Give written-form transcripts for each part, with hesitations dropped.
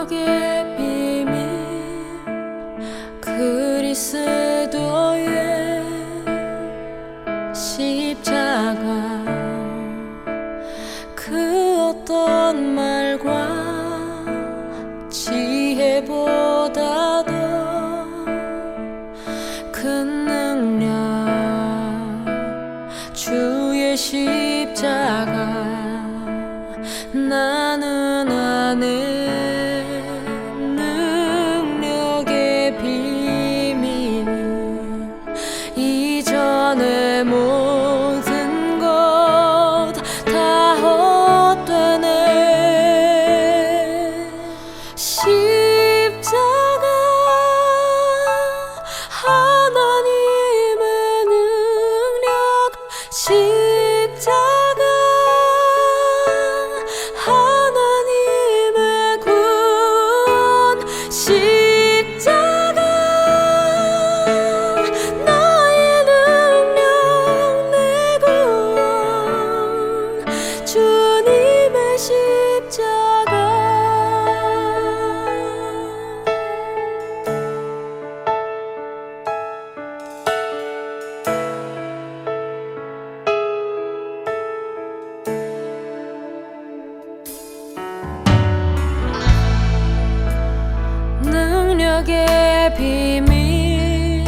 능력의 비밀 그리스도의 십자가 그 어떤 말과 지혜보다도 큰 능력 주의 십자가 나는 아는 능력의 비밀 이전의 모든 것 다 헛되네 십자가 하나님의 능력 십자가 하나님의 구원 십자가 나의 능력 내 구원 주님의 십자가 능력의 비밀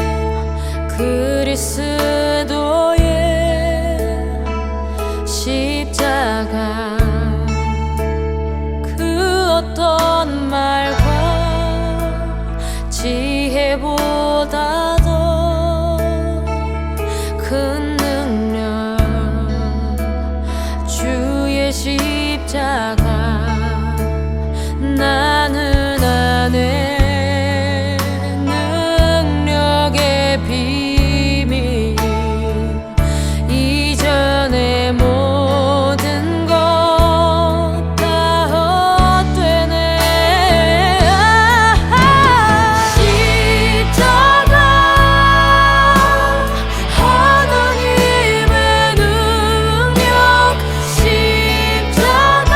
그리스도의 십자가 그 어떤 말과 지혜보다도 큰 능력 주의 십자가 나는 아네 능력의 비밀 이전의 모든 것 다 헛되네 십자가 하나님의 능력 십자가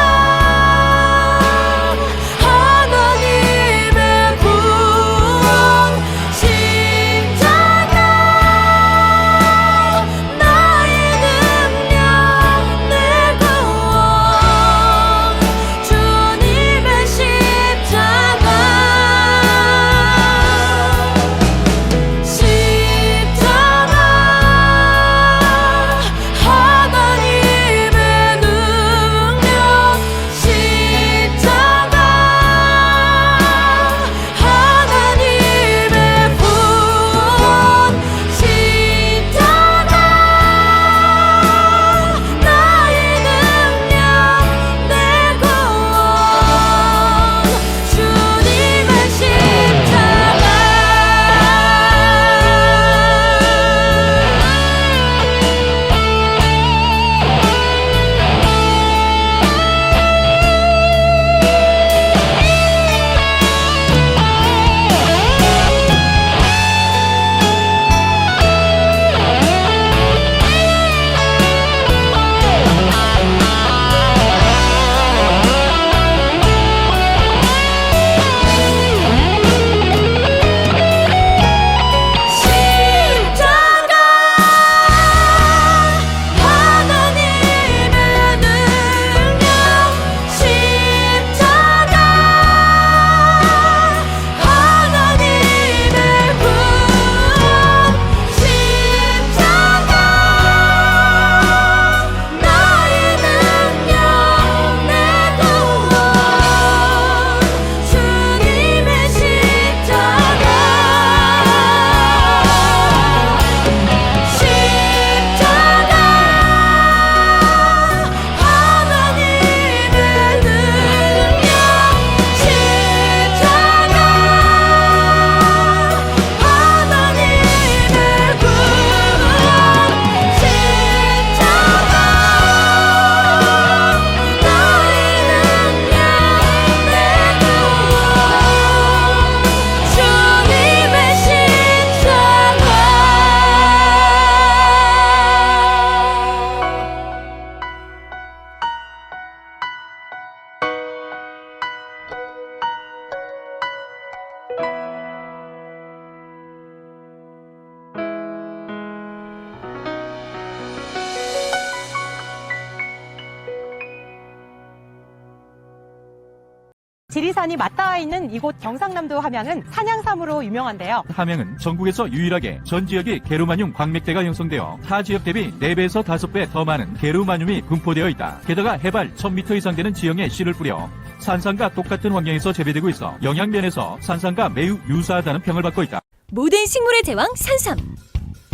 지리산이 맞닿아 있는 이곳 경상남도 함양은 산양삼으로 유명한데요. 함양은 전국에서 유일하게 전 지역이 게르마늄 광맥대가 형성되어 타 지역 대비 4배에서 5배 더 많은 게르마늄이 분포되어 있다. 게다가 해발 1000m 이상 되는 지형에 씨를 뿌려 산삼과 똑같은 환경에서 재배되고 있어 영양면에서 산삼과 매우 유사하다는 평을 받고 있다. 모든 식물의 제왕 산삼.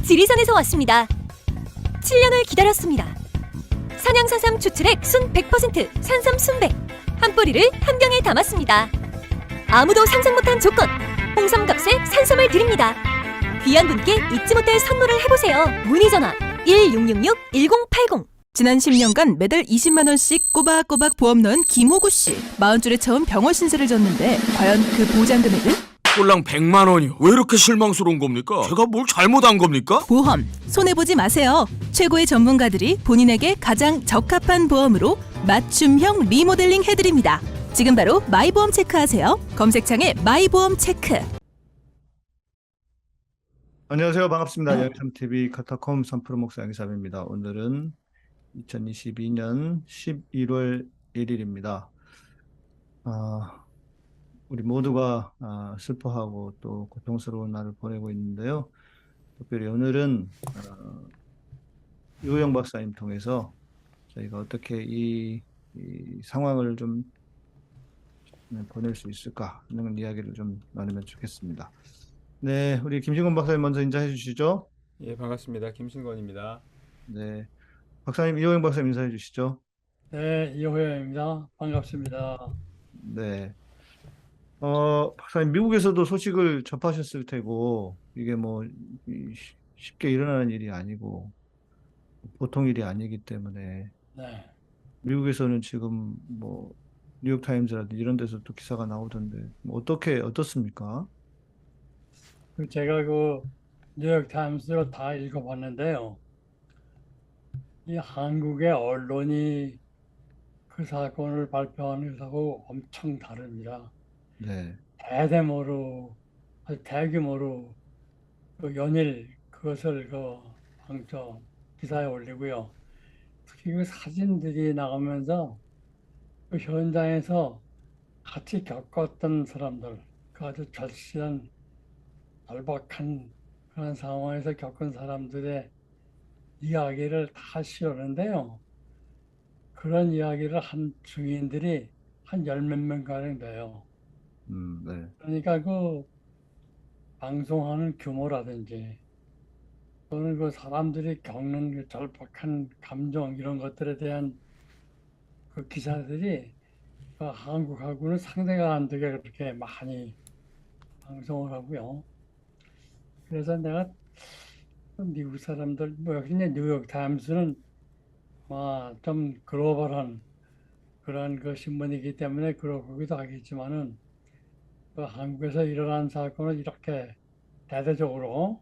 지리산에서 왔습니다. 7년을 기다렸습니다. 산양산삼 추출액 순 100% 산삼 순백. 한 뿌리를 한 병에 담았습니다. 아무도 상상 못한 조건. 홍삼값에 산삼을 드립니다. 귀한 분께 잊지 못할 선물을 해보세요. 문의 전화 1666-1080. 지난 10년간 매달 20만 원씩 꼬박꼬박 보험 넣은 김호구 씨. 40줄에 처음 병원 신세를 졌는데 과연 그 보장 금액은? 꼴랑 100만 원이요. 왜 이렇게 실망스러운 겁니까? 제가 뭘 잘못한 겁니까? 보험 손해보지 마세요. 최고의 전문가들이 본인에게 가장 적합한 보험으로 맞춤형 리모델링 해드립니다. 지금 바로 마이보험 체크하세요. 검색창에 마이보험 체크. 안녕하세요. 반갑습니다. 영삼TV 카타콤 3프로 목사 양희삼입니다. 오늘은 2022년 11월 1일입니다. 우리 모두가 슬퍼하고 또 고통스러운 날을 보내고 있는데요. 특별히 오늘은 유호영 박사님 통해서 저희가 어떻게 이 상황을 좀 보낼 수 있을까 하는 이야기를 좀 나누면 좋겠습니다. 네, 우리 김신권 박사님 먼저 인사해 주시죠. 예, 반갑습니다. 김신권입니다. 네, 박사님, 이호영 박사님 인사해 주시죠. 네, 이호영입니다. 반갑습니다. 네, 박사님, 미국에서도 소식을 접하셨을 테고 이게 뭐 쉽게 일어나는 일이 아니고 보통 일이 아니기 때문에 네, 미국에서는 지금 뭐 뉴욕타임즈라든지 이런 데서도 기사가 나오던데 뭐 어떻습니까? 제가 그 뉴욕타임스를 다 읽어봤는데요. 이 한국의 언론이 그 사건을 발표하는 것하고 엄청 다릅니다. 네, 아주 대규모로 그 연일 그것을 기사에 올리고요. 특히 그 사진들이 나가면서 그 현장에서 같이 겪었던 사람들, 그 아주 절실한 절박한 그런 상황에서 겪은 사람들의 이야기를 다 실었는데요. 그런 이야기를 한 증인들이 한 열 몇 명 가량 돼요. 네, 그러니까 그 방송하는 규모라든지 또는 그 사람들이 겪는 그 절박한 감정 이런 것들에 대한 그 기사들이 그 한국하고는 상대가 안 되게 그렇게 많이 방송을 하고요. 그래서 내가 미국 사람들, 뭐 역시 이제 뉴욕 타임스는 좀 글로벌한 그런 그 신문이기 때문에 그러기도 하겠지만은 그 한국에서 일어난 사건을 이렇게 대대적으로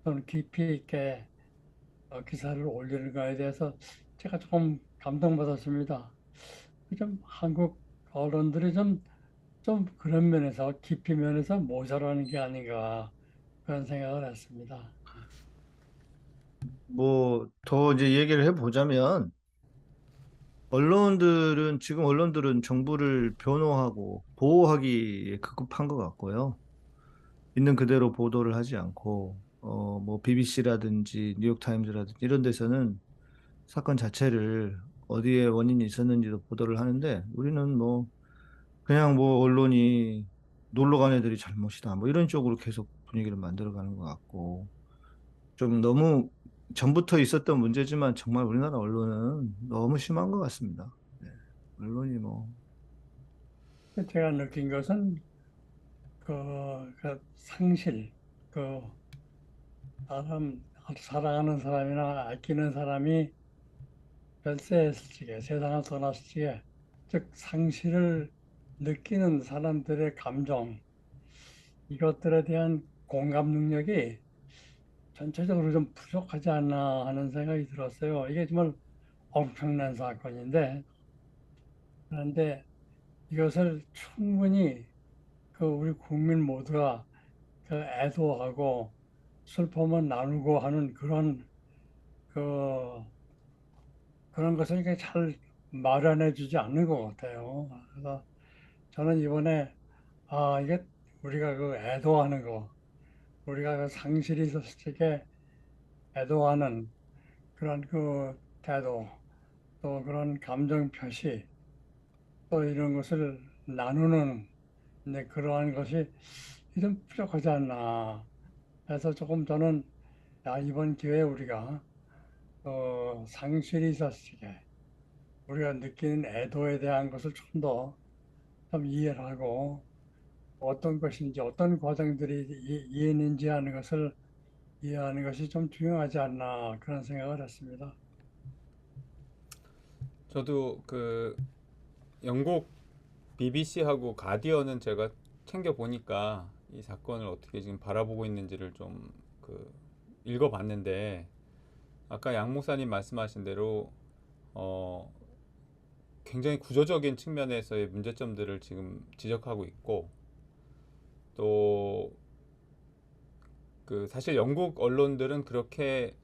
또는 깊이 있게 기사를 올리는 거에 대해서 제가 조금 감동받았습니다. 좀 한국 언론들이 좀 그런 면에서 깊이 면에서 모자라는 게 아닌가 그런 생각을 했습니다. 뭐 더 이제 얘기를 해보자면 지금 언론들은 정부를 변호하고 보호하기에 급급한 것 같고요. 있는 그대로 보도를 하지 않고 뭐 BBC라든지 뉴욕타임즈라든지 이런 데서는 사건 자체를 어디에 원인이 있었는지도 보도를 하는데 우리는 뭐 그냥 뭐 언론이 놀러 간 애들이 잘못이다 뭐 이런 쪽으로 계속 분위기를 만들어가는 것 같고 좀 너무 전부터 있었던 문제지만 정말 우리나라 언론은 너무 심한 것 같습니다. 네. 언론이 뭐 제가 느낀 것은 그 상실, 그 사랑하는 사람이나 아끼는 사람이 별세했을 적에 세상을 떠났을 적에 즉 상실을 느끼는 사람들의 감정 이것들에 대한 공감 능력이 전체적으로 좀 부족하지 않나 하는 생각이 들었어요. 이게 정말 엄청난 사건인데 그런데 이것을 충분히 그 우리 국민 모두가 그 애도하고 슬픔을 나누고 하는 그런 것을 이렇게 잘 마련해 주지 않는 것 같아요. 그래서 저는 이번에 이게 우리가 그 애도하는 거, 우리가 그 상실이 있었을 적에 애도하는 그런 그 태도, 또 그런 감정 표시, 또 이런 것을 나누는 그러한 것이 좀 부족하지 않나. 그래서 조금 저는 이번 기회에 우리가 상실이 있었을 적에 우리가 느끼는 애도에 대한 것을 좀 더 좀 이해를 하고 어떤 것인지 어떤 과정들이 이해는지 하는 것을 이해하는 것이 좀 중요하지 않나 그런 생각을 했습니다. 저도 그 영국 BBC하고 가디언은 제가 챙겨 보니까 이 사건을 어떻게 지금 바라보고 있는지를 좀 그 읽어봤는데, 아까 양 목사님 말씀하신 대로 굉장히 구조적인 측면에서의 문제점들을 지금 지적하고 있고, 또 그 사실 영국 언론들은 그렇게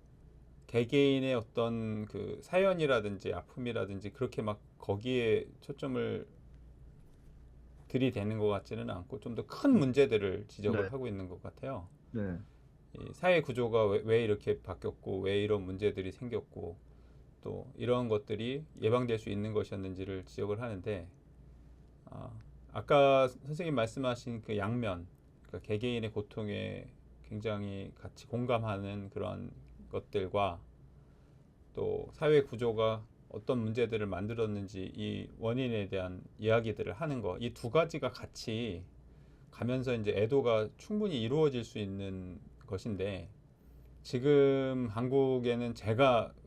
개개인의 어떤 그 사연이라든지 아픔이라든지 그렇게 막 거기에 초점을 들이대는 것 같지는 않고 좀 더 큰 문제들을 지적을 네. 하고 있는 것 같아요. 네. 이 사회 구조가 왜 이렇게 바뀌었고 왜 이런 문제들이 생겼고 또 이런 것들이 예방될 수 있는 것이었는지를 지적을 하는데, 아까 선생님 말씀하신 그 양면, 그러니까 개개인의 고통에 굉장히 같이 공감하는 그런 것들과 또 사회 구조가 어떤 문제들을 만들었는지 이 원인에 대한 이야기들을 하는 거, 이 두 가지가 같이 가면서 이제 애도가 충분히 이루어질 수 있는 것인데, 지금 한국에는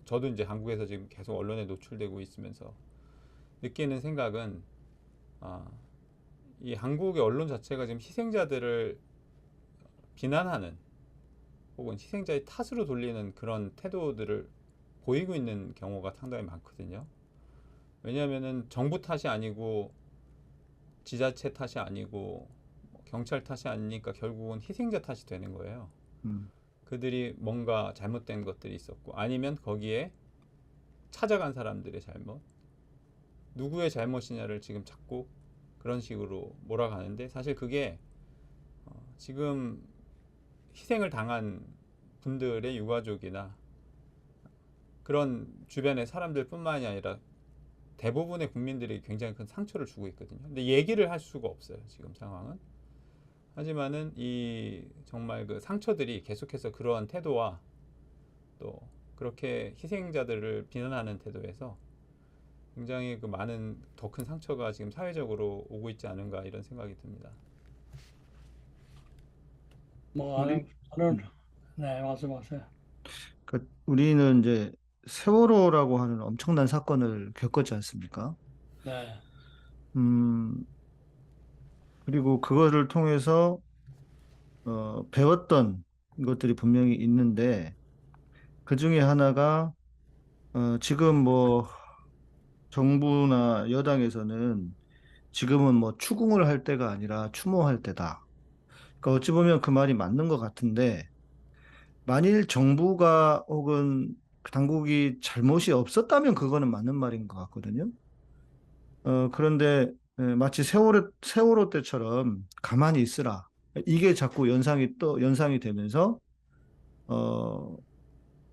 저도 이제 한국에서 지금 계속 언론에 노출되고 있으면서 느끼는 생각은, 이 한국의 언론 자체가 지금 희생자들을 비난하는 혹은 희생자의 탓으로 돌리는 그런 태도들을 보이고 있는 경우가 상당히 많거든요. 왜냐하면은 정부 탓이 아니고 지자체 탓이 아니고 경찰 탓이 아니니까 결국은 희생자 탓이 되는 거예요. 그들이 뭔가 잘못된 것들이 있었고, 아니면 거기에 찾아간 사람들의 잘못, 누구의 잘못이냐를 지금 찾고 그런 식으로 몰아가는데, 사실 그게 지금 희생을 당한 분들의 유가족이나 그런 주변의 사람들 뿐만이 아니라 대부분의 국민들이 굉장히 큰 상처를 주고 있거든요. 근데 얘기를 할 수가 없어요, 지금 상황은. 하지만은 이 정말 그 상처들이 계속해서 그러한 태도와 또 그렇게 희생자들을 비난하는 태도에서 굉장히 그 많은 더 큰 상처가 지금 사회적으로 오고 있지 않은가 이런 생각이 듭니다. 우리 저는 네, 말씀하세요. 우리는 이제 세월호라고 하는 엄청난 사건을 겪었지 않습니까? 네, 음, 그리고 그거를 통해서 배웠던 것들이 분명히 있는데, 그 중에 하나가 지금 뭐 정부나 여당에서는 지금은 뭐 추궁을 할 때가 아니라 추모할 때다. 그러니까 어찌 보면 그 말이 맞는 것 같은데, 만일 정부가 혹은 그 당국이 잘못이 없었다면 그거는 맞는 말인 것 같거든요. 그런데 마치 세월호 때처럼 가만히 있으라. 이게 자꾸 연상이 되면서 어,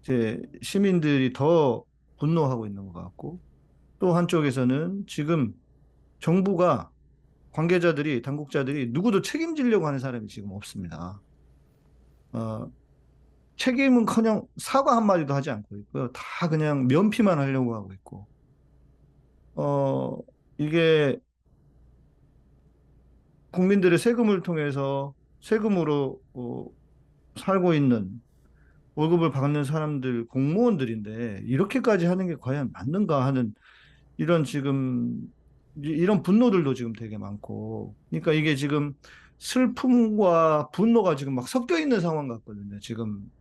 이제 시민들이 더 분노하고 있는 것 같고, 또 한쪽에서는 지금 정부가 당국자들이 누구도 책임지려고 하는 사람이 지금 없습니다. 어, 책임은커녕 사과 한마디도 하지 않고 있고요. 다 그냥 면피만 하려고 하고 있고, 어, 이게 국민들의 세금을 통해서 세금으로 살고 있는 월급을 받는 사람들, 공무원들인데 이렇게까지 하는 게 과연 맞는가 하는 이런 지금 이런 분노들도 지금 되게 많고, 그러니까 이게 지금 슬픔과 분노가 지금 막 섞여 있는 상황 같거든요. 지금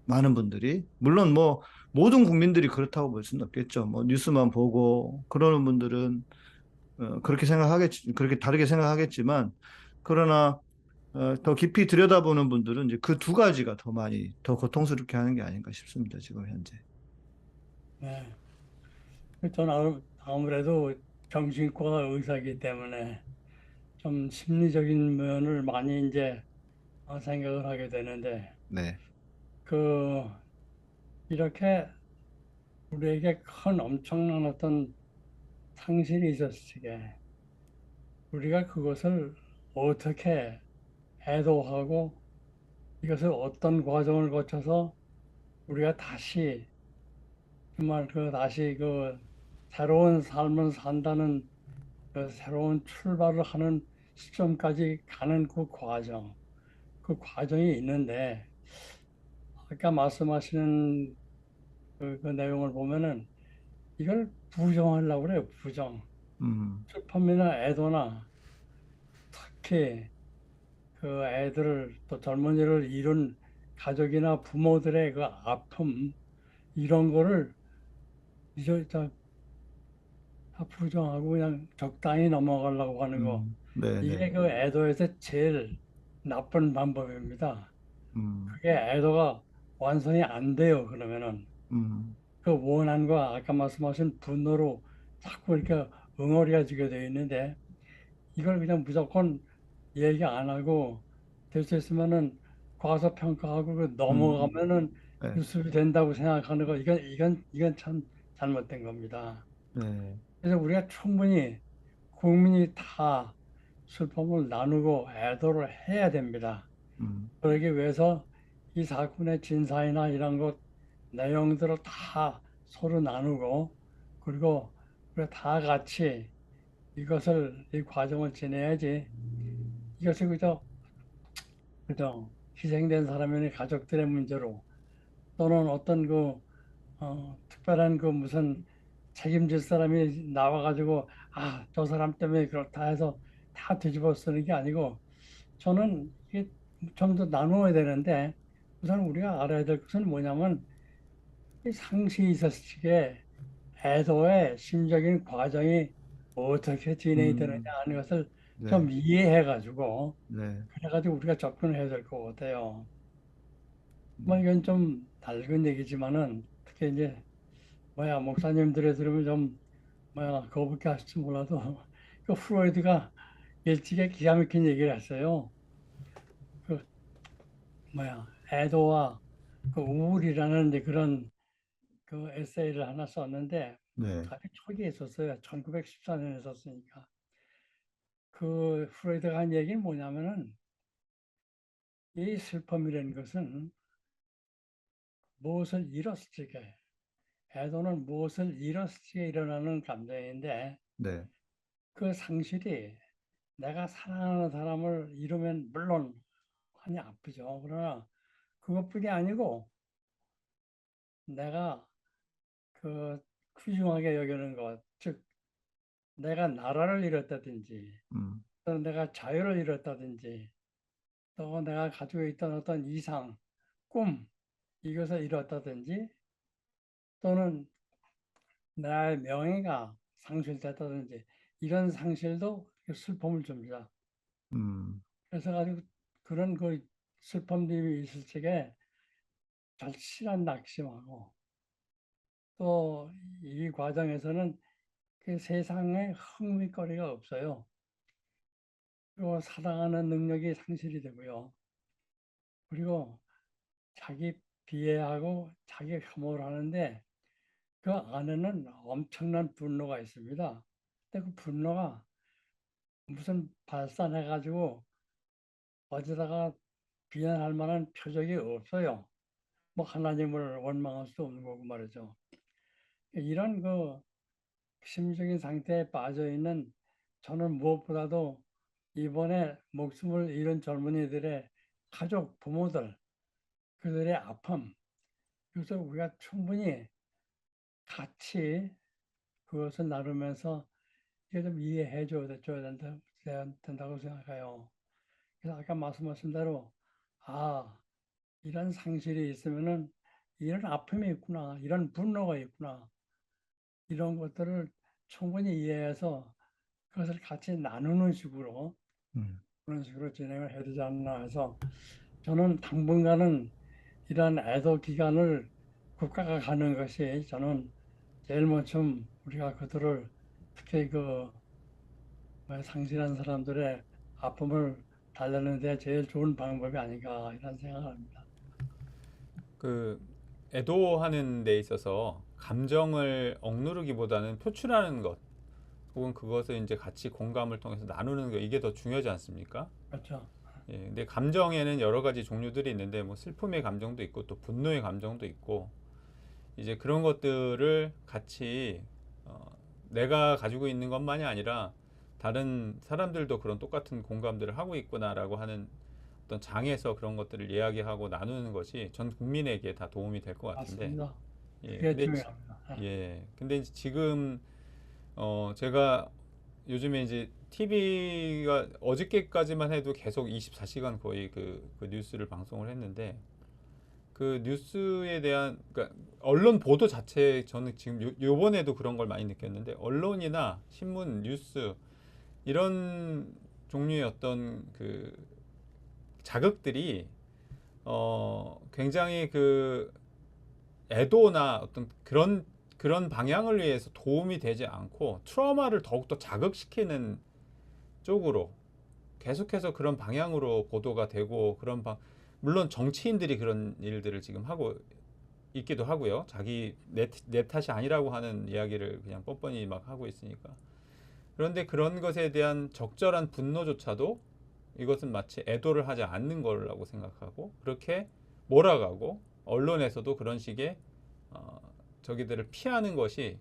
많은 분들이 물론 뭐 모든 국민들이 그렇다고 볼 수는 없겠죠. 뭐 뉴스만 보고 그러는 분들은 그렇게 다르게 생각하겠지만, 그러나 더 깊이 들여다보는 분들은 이제 그 두 가지가 더 고통스럽게 하는 게 아닌가 싶습니다. 지금 현재. 네. 저는 아무래도 정신과 의사이기 때문에 좀 심리적인 면을 많이 이제 생각을 하게 되는데 네. 그 이렇게 우리에게 큰 엄청난 어떤 상실이 있었을 때 우리가 그것을 어떻게 애도하고 이것을 어떤 과정을 거쳐서 우리가 다시 정말 다시 새로운 삶을 산다는 그 새로운 출발을 하는 시점까지 가는 그 과정이 있는데 아까 말씀하시는 그 내용을 보면은 이걸 부정하려고 그래요. 부정. 슬픔이나 애도나 특히 그 애들을 또 젊은이를 잃은 가족이나 부모들의 그 아픔 이런 거를 이제 다 부정하고 그냥 적당히 넘어가려고 하는 거 네네. 이게 그 애도에서 제일 나쁜 방법입니다. 음, 그게 애도가 완성이 안 돼요. 그러면은 음, 그 원한과 아까 말씀하신 분노로 자꾸 이렇게 응어리가 지게 되어 있는데 이걸 그냥 무조건 얘기 안 하고 될 수 있으면은 과소평가하고 넘어가면은 네. 유습이 된다고 생각하는 거 이건 참 잘못된 겁니다. 네. 그래서 우리가 충분히 국민이 다 슬픔을 나누고 애도를 해야 됩니다. 음, 그러기 위해서 이 사건의 진상이나 이런 것 내용들을 다 서로 나누고 그리고 우리가 다 같이 이 과정을 지내야지 이것이 그저 희생된 사람의 가족들의 문제로 또는 어떤 특별한 무슨 책임질 사람이 나와가지고 저 사람 때문에 그렇다 해서 다 뒤집어 쓰는 게 아니고 저는 이게 좀 더 나누어야 되는데 우선 우리가 알아야 될 것은 뭐냐면 이 상시 있었을 때 애도의 심적인 과정이 어떻게 진행이 되느냐 음, 하는 것을 네. 좀 이해해가지고 네. 그래가지고 우리가 접근해야 될 것 같아요. 뭐 이건 좀 낡은 얘기지만은 특히 이제 목사님들이 들으면 좀 거북해 하실지 몰라도 그 프로이드가 일찍이 기가 막힌 얘기를 했어요. 그 애도와 그 우울이라는 이제 그런 그 에세이를 하나 썼는데 네. 아주 초기에 썼어요. 1914년에 썼으니까. 그 프로이드가 한 얘기는 뭐냐면은 이 슬픔이라는 것은 무엇을 잃었을 적에 애도는 무엇을 잃었을 적에 일어나는 감정인데 네. 그 상실이 내가 사랑하는 사람을 잃으면 물론 많이 아프죠. 그러나 그것뿐이 아니고 내가 그 귀중하게 여기는 것, 즉 내가 나라를 잃었다든지 음, 또 내가 자유를 잃었다든지 또 내가 가지고 있던 어떤 이상, 꿈 이것을 잃었다든지 또는 나의 명예가 상실됐다든지 이런 상실도 슬픔을 줍니다. 음, 그래서 가지고 그런 슬픔들이 있을 적에 절실한 낙심하고 또 이 과정에서는 그 세상에 흥미거리가 없어요. 그리고 사랑하는 능력이 상실이 되고요. 그리고 자기 비하하고 자기 혐오를 하는데 그 안에는 엄청난 분노가 있습니다. 근데 그 분노가 무슨 발산해가지고 어디다가 비난할 만한 표적이 없어요. 하나님을 원망할 수 없는 거고 말이죠. 이런 심적인 상태에 빠져 있는 저는 무엇보다도 이번에 목숨을 잃은 젊은이들의 가족, 부모들, 그들의 아픔, 그래서 우리가 충분히 같이 그것을 나누면서 이게 좀 이해해 줘야 된다고 생각해요. 그래서 아까 말씀하신 대로, 이런 상실이 있으면은 이런 아픔이 있구나, 이런 분노가 있구나, 이런 것들을 충분히 이해해서 그것을 같이 나누는 식으로 음, 그런 식으로 진행을 해야 되지 않나 해서 저는 당분간은 이런 애도 기간을 국가가 가는 것이 저는 제일 먼저 우리가 그들을 특히 상실한 사람들의 아픔을 달래는 데 제일 좋은 방법이 아닌가 이런 생각을 합니다. 그 애도하는 데 있어서 감정을 억누르기보다는 표출하는 것, 혹은 그것을 이제 같이 공감을 통해서 나누는 거, 이게 더 중요하지 않습니까? 그렇죠. 예, 근데 감정에는 여러 가지 종류들이 있는데 뭐 슬픔의 감정도 있고 또 분노의 감정도 있고, 이제 그런 것들을 같이 내가 가지고 있는 것만이 아니라 다른 사람들도 그런 똑같은 공감들을 하고 있구나라고 하는 어떤 장에서 그런 것들을 이야기하고 나누는 것이 전 국민에게 다 도움이 될 것 같은데. 맞습니다. 예, 그게 중요합니다. 근데 이제 지금 제가 요즘에 이제 TV가 어저께까지만 해도 계속 24시간 거의 그 뉴스를 방송을 했는데, 그 뉴스에 대한, 그러니까 언론 보도 자체, 저는 지금 요번에도 그런 걸 많이 느꼈는데, 언론이나 신문, 뉴스 이런 종류의 어떤 그 자극들이 굉장히 그 애도나 어떤 그런 방향을 위해서 도움이 되지 않고 트라우마를 더욱더 자극시키는 쪽으로 계속해서 그런 방향으로 보도가 되고, 물론 정치인들이 그런 일들을 지금 하고 있기도 하고요. 자기 내 탓이 아니라고 하는 이야기를 그냥 뻔뻔히 막 하고 있으니까. 그런데 그런 것에 대한 적절한 분노조차도 이것은 마치 애도를 하지 않는 거라고 생각하고, 그렇게 몰아가고, 언론에서도 그런 식의 저기들을 피하는 것이,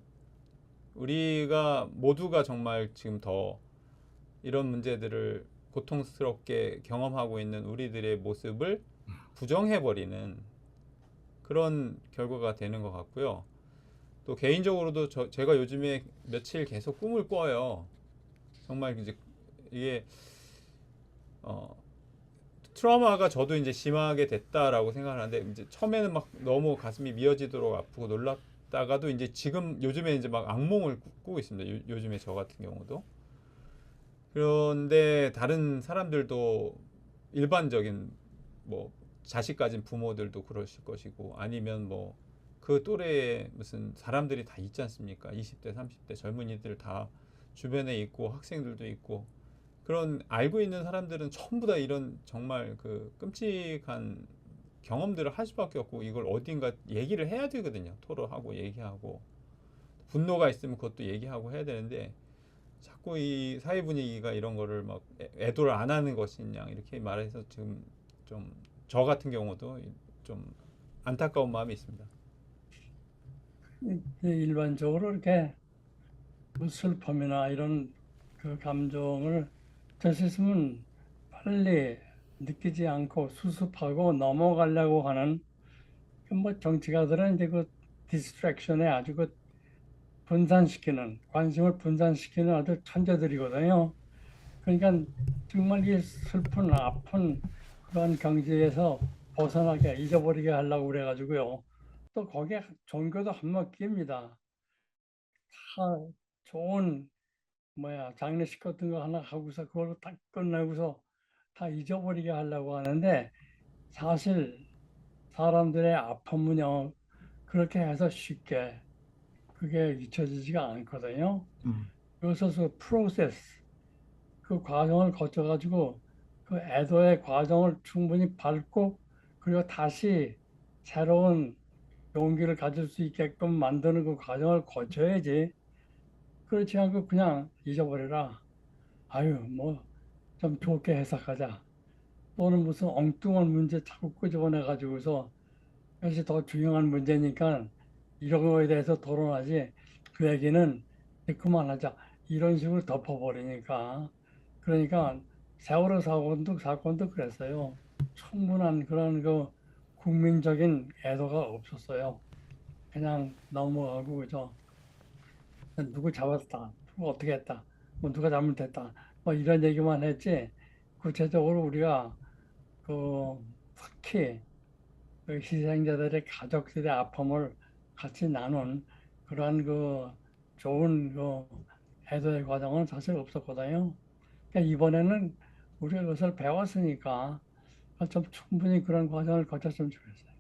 우리가 모두가 정말 지금 더 이런 문제들을 고통스럽게 경험하고 있는 우리들의 모습을 부정해버리는 그런 결과가 되는 것 같고요. 또 개인적으로도 제가 요즘에 며칠 계속 꿈을 꿔요. 정말 이제 이게 트라우마가 저도 이제 심하게 됐다라고 생각을 하는데, 이제 처음에는 막 너무 가슴이 미어지도록 아프고 놀랐다가도 이제 지금 요즘에 이제 막 악몽을 꾸고 있습니다. 요즘에 저 같은 경우도. 그런데 다른 사람들도, 일반적인 뭐 자식 가진 부모들도 그러실 것이고, 아니면 뭐 그 또래의 무슨 사람들이 다 있지 않습니까? 20대, 30대 젊은이들 다 주변에 있고, 학생들도 있고, 그런 알고 있는 사람들은 전부 다 이런 정말 그 끔찍한 경험들을 할 수밖에 없고, 이걸 어딘가 얘기를 해야 되거든요. 토로하고 얘기하고, 분노가 있으면 그것도 얘기하고 해야 되는데, 자꾸 이 사회 분위기가 이런 거를 막 애도를 안 하는 것이냐 이렇게 말해서 지금 좀 저 같은 경우도 좀 안타까운 마음이 있습니다. 일반적으로 이렇게 뭐 슬픔이나 이런 그 감정을 될 수 있으면 빨리 느끼지 않고 수습하고 넘어가려고 하는 그뭐 정치가들은 이제 그 디스트랙션에 아주 그 분산시키는 관심을 분산시키는 아주 천재들이거든요. 그러니까 정말 이 슬픈 아픈 그런 경지에서 벗어나게 잊어버리게 하려고 그래가지고요. 또 거기에 종교도 한몫 끼입니다. 다 좋은 장례식 같은 거 하나 하고서 그걸로 딱 끝내고서 다 잊어버리게 하려고 하는데, 사실 사람들의 아픔은요 그렇게 해서 쉽게 그게 잊혀지지가 않거든요. 그래서 프로세스, 그 과정을 거쳐가지고 그 애도의 과정을 충분히 밟고, 그리고 다시 새로운 용기를 가질 수 있게끔 만드는 그 과정을 거쳐야지. 그렇지 않고 그냥 잊어버려라. 아유, 뭐 좀 좋게 해석하자. 또는 무슨 엉뚱한 문제 자꾸 끄집어내 가지고서 이것이 더 중요한 문제니까 이런 거에 대해서 토론하지, 그 얘기는 이제 그만하자, 이런 식으로 덮어버리니까. 그러니까 세월호 사건도 그랬어요. 충분한 그런 그 국민적인 애도가 없었어요. 그냥 넘어가고, 그죠? 누구 잡았다, 누구 어떻게 했다, 뭐 누가 잘못했다, 뭐 이런 얘기만 했지, 구체적으로 우리가 그 특히 그 희생자들의 가족들의 아픔을 같이 나눈 그러한 그 좋은 그 애도의 과정은 사실 없었거든요. 그러니까 이번에는 우리가 그것을 배웠으니까 좀 충분히 그런 과정을 거쳤으면 좋겠어요.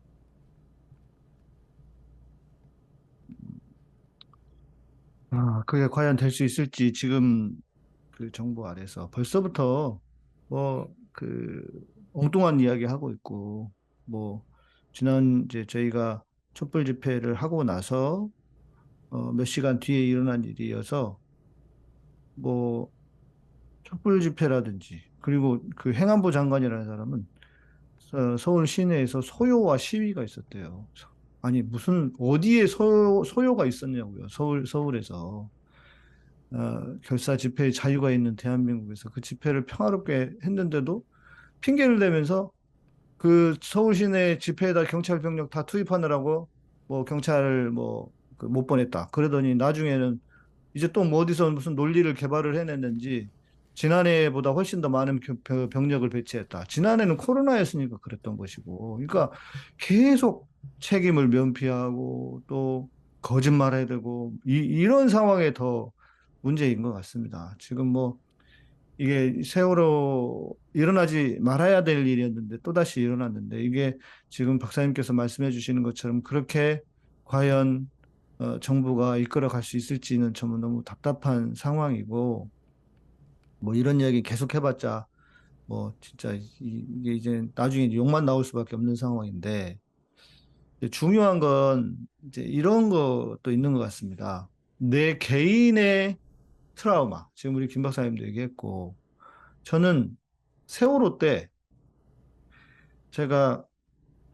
그게 과연 될 수 있을지 지금 그 정부 아래서 벌써부터 그 엉뚱한 이야기 하고 있고, 뭐 지난 이제 저희가 촛불 집회를 하고 나서 몇 시간 뒤에 일어난 일이어서 뭐 촛불 집회라든지, 그리고 그 행안부 장관이라는 사람은 서울 시내에서 소요와 시위가 있었대요. 아니, 무슨 어디에 소요가 있었냐고요. 서울에서. 결사 집회의 자유가 있는 대한민국에서 그 집회를 평화롭게 했는데도 핑계를 대면서 그 서울 시내 집회에다 경찰 병력 다 투입하느라고 뭐 경찰을 못 보냈다. 그러더니 나중에는 이제 또 뭐 어디서 무슨 논리를 개발을 해냈는지 지난해보다 훨씬 더 많은 병력을 배치했다. 지난해는 코로나였으니까 그랬던 것이고. 그러니까 계속 책임을 면피하고 또 거짓말해야 되고 이런 상황에 더 문제인 것 같습니다. 지금 뭐 이게 세월호 일어나지 말아야 될 일이었는데 또다시 일어났는데 이게 지금 박사님께서 말씀해 주시는 것처럼 그렇게 과연 정부가 이끌어 갈 수 있을지는 저는 너무 답답한 상황이고 뭐 이런 이야기 계속 해봤자 뭐 진짜 이게 이제 나중에 욕만 나올 수밖에 없는 상황인데 중요한 건 이제 이런 것도 있는 것 같습니다. 내 개인의 트라우마 지금 우리 김 박사님도 얘기했고 저는 세월호 때 제가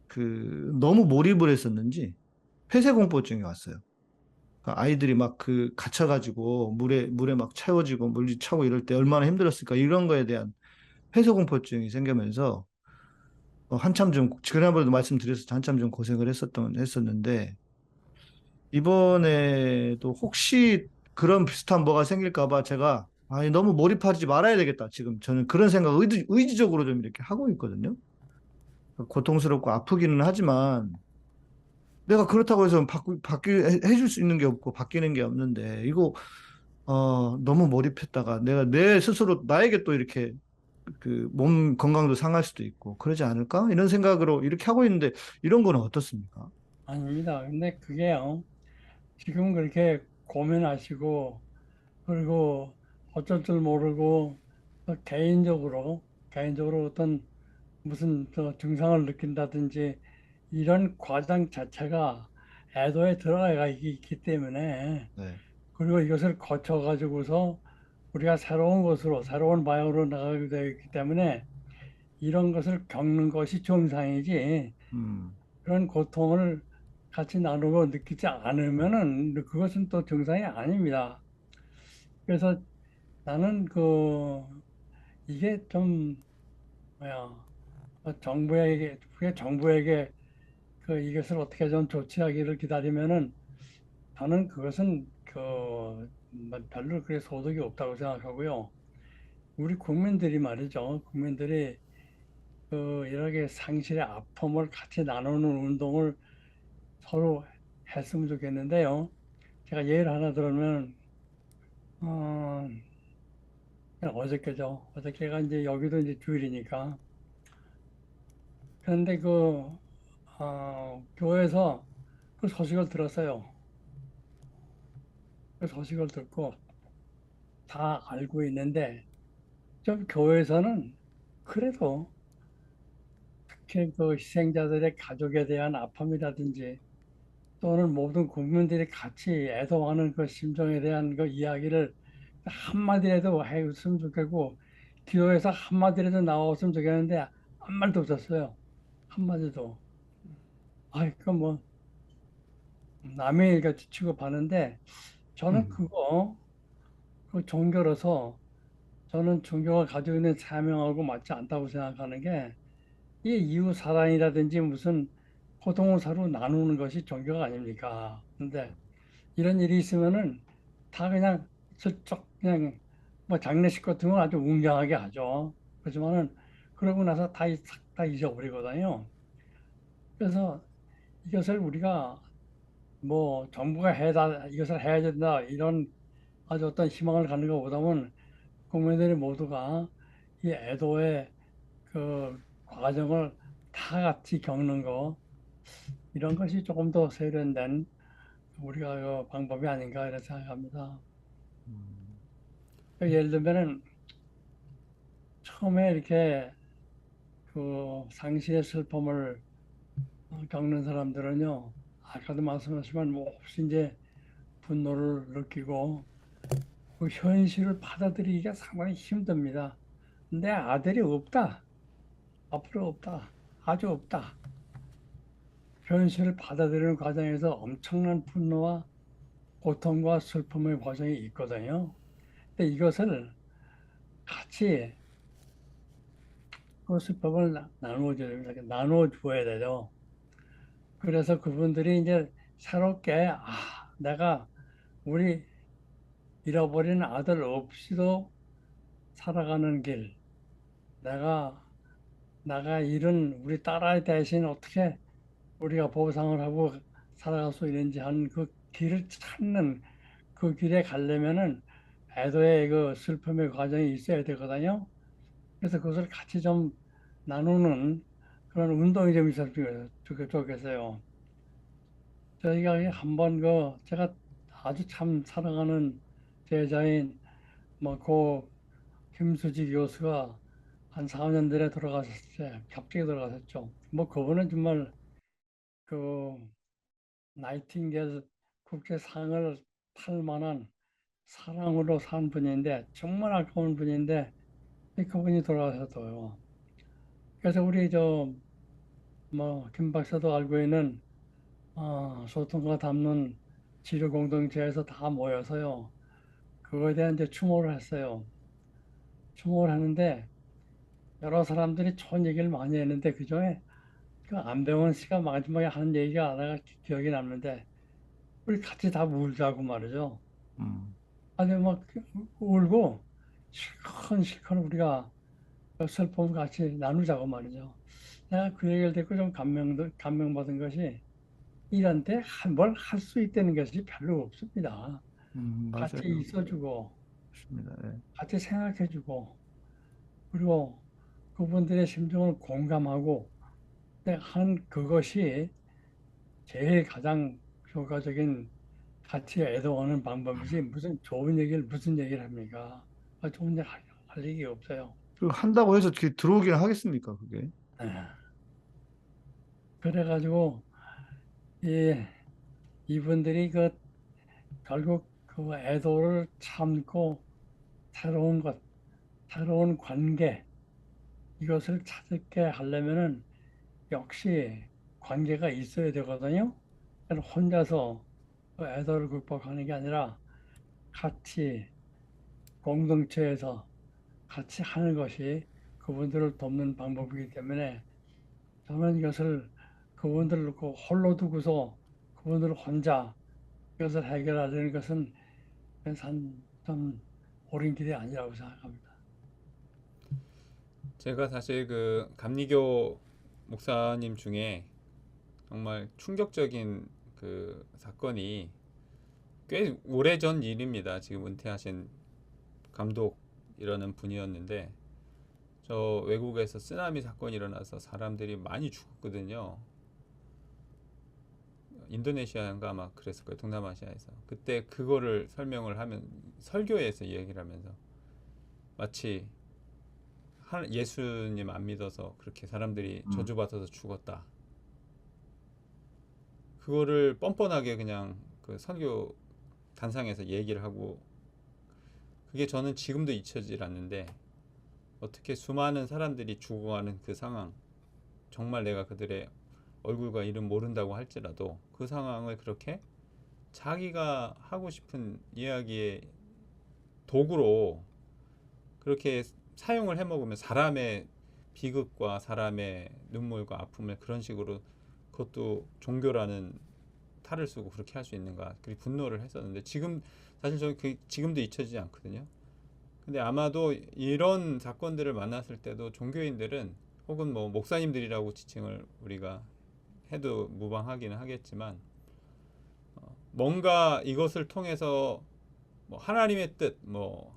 그 너무 몰입을 했었는지 폐쇄공포증이 왔어요. 그러니까 아이들이 막 그 갇혀가지고 물에 막 채워지고 물이 차고 이럴 때 얼마나 힘들었을까 이런 거에 대한 폐쇄공포증이 생기면서 한참 좀 지난번에도 말씀드렸을 때 한참 좀 고생을 했었는데 이번에도 혹시 그런 비슷한 뭐가 생길까 봐 제가 아니 너무 몰입하지 말아야 되겠다. 지금 저는 그런 생각 의지적으로 좀 이렇게 하고 있거든요. 고통스럽고 아프기는 하지만 내가 그렇다고 해서 해줄 수 있는 게 없고 바뀌는 게 없는데 이거 너무 몰입했다가 내가 내 스스로 나에게 또 이렇게 그 몸 건강도 상할 수도 있고 그러지 않을까? 이런 생각으로 이렇게 하고 있는데 이런 거는 어떻습니까? 아닙니다. 근데 그게요. 지금 그렇게 고민하시고 그리고 어쩔 줄 모르고 또 개인적으로 어떤 무슨 증상을 느낀다든지 이런 과정 자체가 애도에 들어가 있기 때문에 네. 그리고 이것을 거쳐 가지고서 우리가 새로운 방향으로 나가게 되어 있기 때문에 이런 것을 겪는 것이 정상이지 음, 그런 고통을 같이 나누고 느끼지 않으면은 그것은 또 정상이 아닙니다. 그래서 나는 이게 좀 뭐야 정부에게 이것을 어떻게 좀 조치하기를 기다리면은 저는 그것은 별로 그게 소득이 없다고 생각하고요. 우리 국민들이 말이죠. 국민들이 이렇게 상실의 아픔을 같이 나누는 운동을 서로 했으면 좋겠는데요. 제가 예를 하나 들으면 어, 어저께죠. 어저께가 이제 여기도 이제 주일이니까. 그런데 교회에서 그 소식을 들었어요. 그 소식을 듣고 다 알고 있는데 좀 교회에서는 그래도 특히 그 희생자들의 가족에 대한 아픔이라든지 또는 모든 국민들이 같이 애도하는 그 심정에 대한 그 이야기를 한마디라도 해줬으면 좋겠고 기도에서 한마디라도 나왔으면 좋겠는데 한 말도 없었어요. 한마디도. 아이 그뭐 남의 일 같이 취급하는데 저는 음, 그 종교로서 저는 종교가 가지고 있는 사명하고 맞지 않다고 생각하는 게 이 이웃 사랑이라든지 무슨 고통을 서로 나누는 것이 종교가 아닙니까? 근데 이런 일이 있으면은 다 그냥 슬쩍 그냥 뭐 장례식 같은 건 아주 웅장하게 하죠. 그렇지만은 그러고 나서 다 잊어버리거든요. 그래서 이것을 우리가 뭐 정부가 이것을 해야 된다 이런 아주 어떤 희망을 갖는 것보다는 국민들이 모두가 이 애도의 그 과정을 다 같이 겪는 거 이런 것이 조금 더 세련된 우리가 방법이 아닌가 이런 생각합니다. 음, 예를 들면은 처음에 이렇게 그 상시의 슬픔을 겪는 사람들은요, 아까도 말씀하셨지만 몹시 이제 분노를 느끼고 그 현실을 받아들이기가 상당히 힘듭니다. 내 아들이 없다. 앞으로 없다. 아주 없다. 현실을 받아들이는 과정에서 엄청난 분노와 고통과 슬픔의 과정이 있거든요. 근데 이것을 같이 그 슬픔을 나누어줘야 됩니다. 나누어줘야 되죠. 그래서 그분들이 이제 새롭게, 내가 우리 잃어버린 아들 없이도 살아가는 길, 내가 잃은 우리 딸아이 대신 어떻게 우리가 보상을 하고 살아갈 수 있는지 하는 그 길을 찾는 그 길에 가려면은 애도의 그 슬픔의 과정이 있어야 되거든요. 그래서 그것을 같이 좀 나누는 그런 운동이 좀 있었으면 좋겠어요. 저희가 한번 제가 아주 참 사랑하는 제자인 고 김수지 교수가 한 4년 전에 돌아가셨어요. 갑자기 돌아가셨죠. 그분은 정말 그 나이팅게일 국제상을 탈 만한 사랑으로 산 분인데 정말 아까운 분인데 그분이 돌아가셨어요. 그래서 우리 김 박사도 알고 있는 소통과 담론 치료 공동체에서 다 모여서요. 그거에 대한 이제 추모를 했어요. 추모를 하는데 여러 사람들이 좋은 얘기를 많이 했는데 그중에 그 안병원 씨가 마지막에 하는 얘기가 내가 기억이 남는데 우리 같이 다 울자고 말이죠. 아니 막 울고 실컷 우리가 그 슬픔 같이 나누자고 말이죠. 내가 그 얘기를 듣고 좀 감명받은 것이 이런 데 뭘 할 수 있다는 것이 별로 없습니다. 같이 맞아요. 있어주고 맞습니다. 예. 같이 생각해주고 그리고 그분들의 심정을 공감하고 하는 그것이 제일 가장 효과적인 같이 애도하는 방법이지 무슨 얘기를 합니까? 좋은 얘기 할 얘기 없어요. 그 한다고 해서 들어오긴 하겠습니까, 그게? 네. 그래가지고 이분들이 결국 그 애도를 참고 새로운 관계 이것을 찾게 하려면은 역시 관계가 있어야 되거든요. 혼자서 그 애도를 극복하는 게 아니라 같이 공동체에서 같이 하는 것이 그분들을 돕는 방법이기 때문에 저는 이것을 그분들을 놓고 홀로 두고서 그분들 혼자 이것을 해결하려는 것은 좀 옳은 길이 아니라고 생각합니다. 제가 사실 그 감리교 목사님 중에 정말 충격적인 그 사건이 꽤 오래전 일입니다. 지금 은퇴하신 감독이라는 분이었는데 저 외국에서 쓰나미 사건이 일어나서 사람들이 많이 죽었거든요. 인도네시아인가 아마 그랬을 거예요. 동남아시아에서. 그때 그거를 설명을 하면 설교에서 이야기를 하면서 마치 예수님 안 믿어서 그렇게 사람들이 저주받아서 죽었다. 그거를 뻔뻔하게 그냥 그 선교 단상에서 얘기를 하고 그게 저는 지금도 잊혀지질 않는데 어떻게 수많은 사람들이 죽어가는 그 상황 정말 내가 그들의 얼굴과 이름 모른다고 할지라도 그 상황을 그렇게 자기가 하고 싶은 이야기의 도구로 그렇게 사용을 해먹으면 사람의 비극과 사람의 눈물과 아픔을 그런 식으로 그것도 종교라는 탈을 쓰고 그렇게 할 수 있는가 그리고 분노를 했었는데 지금 사실 저는 지금도 잊혀지지 않거든요. 근데 아마도 이런 사건들을 만났을 때도 종교인들은 혹은 뭐 목사님들이라고 지칭을 우리가 해도 무방하기는 하겠지만 뭔가 이것을 통해서 뭐 하나님의 뜻, 뭐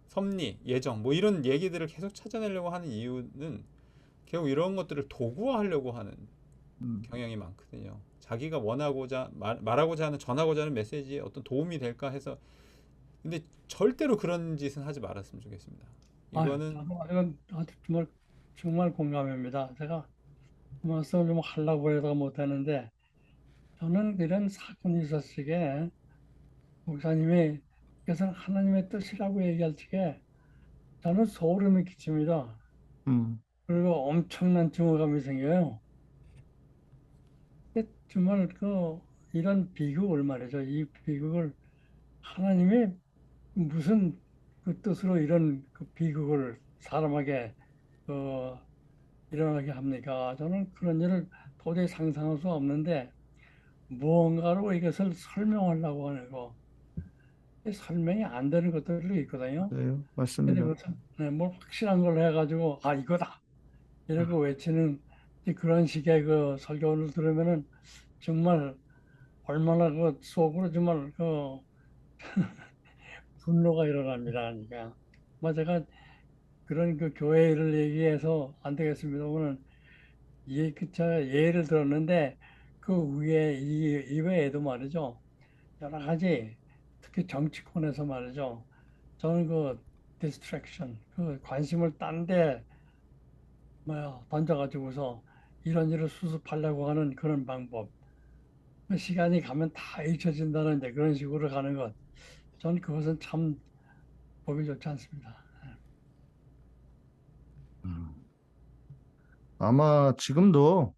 섭리, 예정 뭐 이런 얘기들을 계속 찾아내려고 하는 이유는 결국 이런 것들을 도구화하려고 하는 경향이 많거든요. 자기가 원하고자 말하고자 하는 전하고자 하는 메시지에 어떤 도움이 될까 해서 근데 절대로 그런 짓은 하지 말았으면 좋겠습니다. 이거는 이건 아주 정말 공감합니다. 제가 말씀을 좀 하려고 해도 못하는데 저는 이런 사건이 있었을 때 목사님이 그것은 하나님의 뜻이라고 얘기할 적에 저는 소름이 끼칩니다. 음, 그리고 엄청난 증오감이 생겨요. 근데 정말 이런 비극을 말이죠. 이 비극을 하나님이 무슨 그 뜻으로 이런 그 비극을 사람에게 어, 일어나게 합니까? 저는 그런 일을 도저히 상상할 수 없는데 무언가로 이것을 설명하려고 하는 거 설명이 안 되는 것들도 있거든요. 네, 근데 맞습니다. 무슨 뭘 확실한 걸 해가지고 이거다 이러고 외치는 그런 식의 그 설교를 들으면은 정말 얼마나 그 속으로 정말 분노가 일어납니다. 그러니까 제가 그런 그 교회를 얘기해서 안 되겠습니다. 오늘 제가 예를 들었는데 그 위에 이외에도 말이죠. 여러 가지 특히 정치권에서 말이죠. 저는 distraction 관심을 딴 데 던져가지고서 이런 일을 수습하려고 하는 그런 방법. 그 시간이 가면 다 잊혀진다는 이제 그런 식으로 가는 것. 저는 그것은 참 보기 좋지 않습니다. 아마 지금도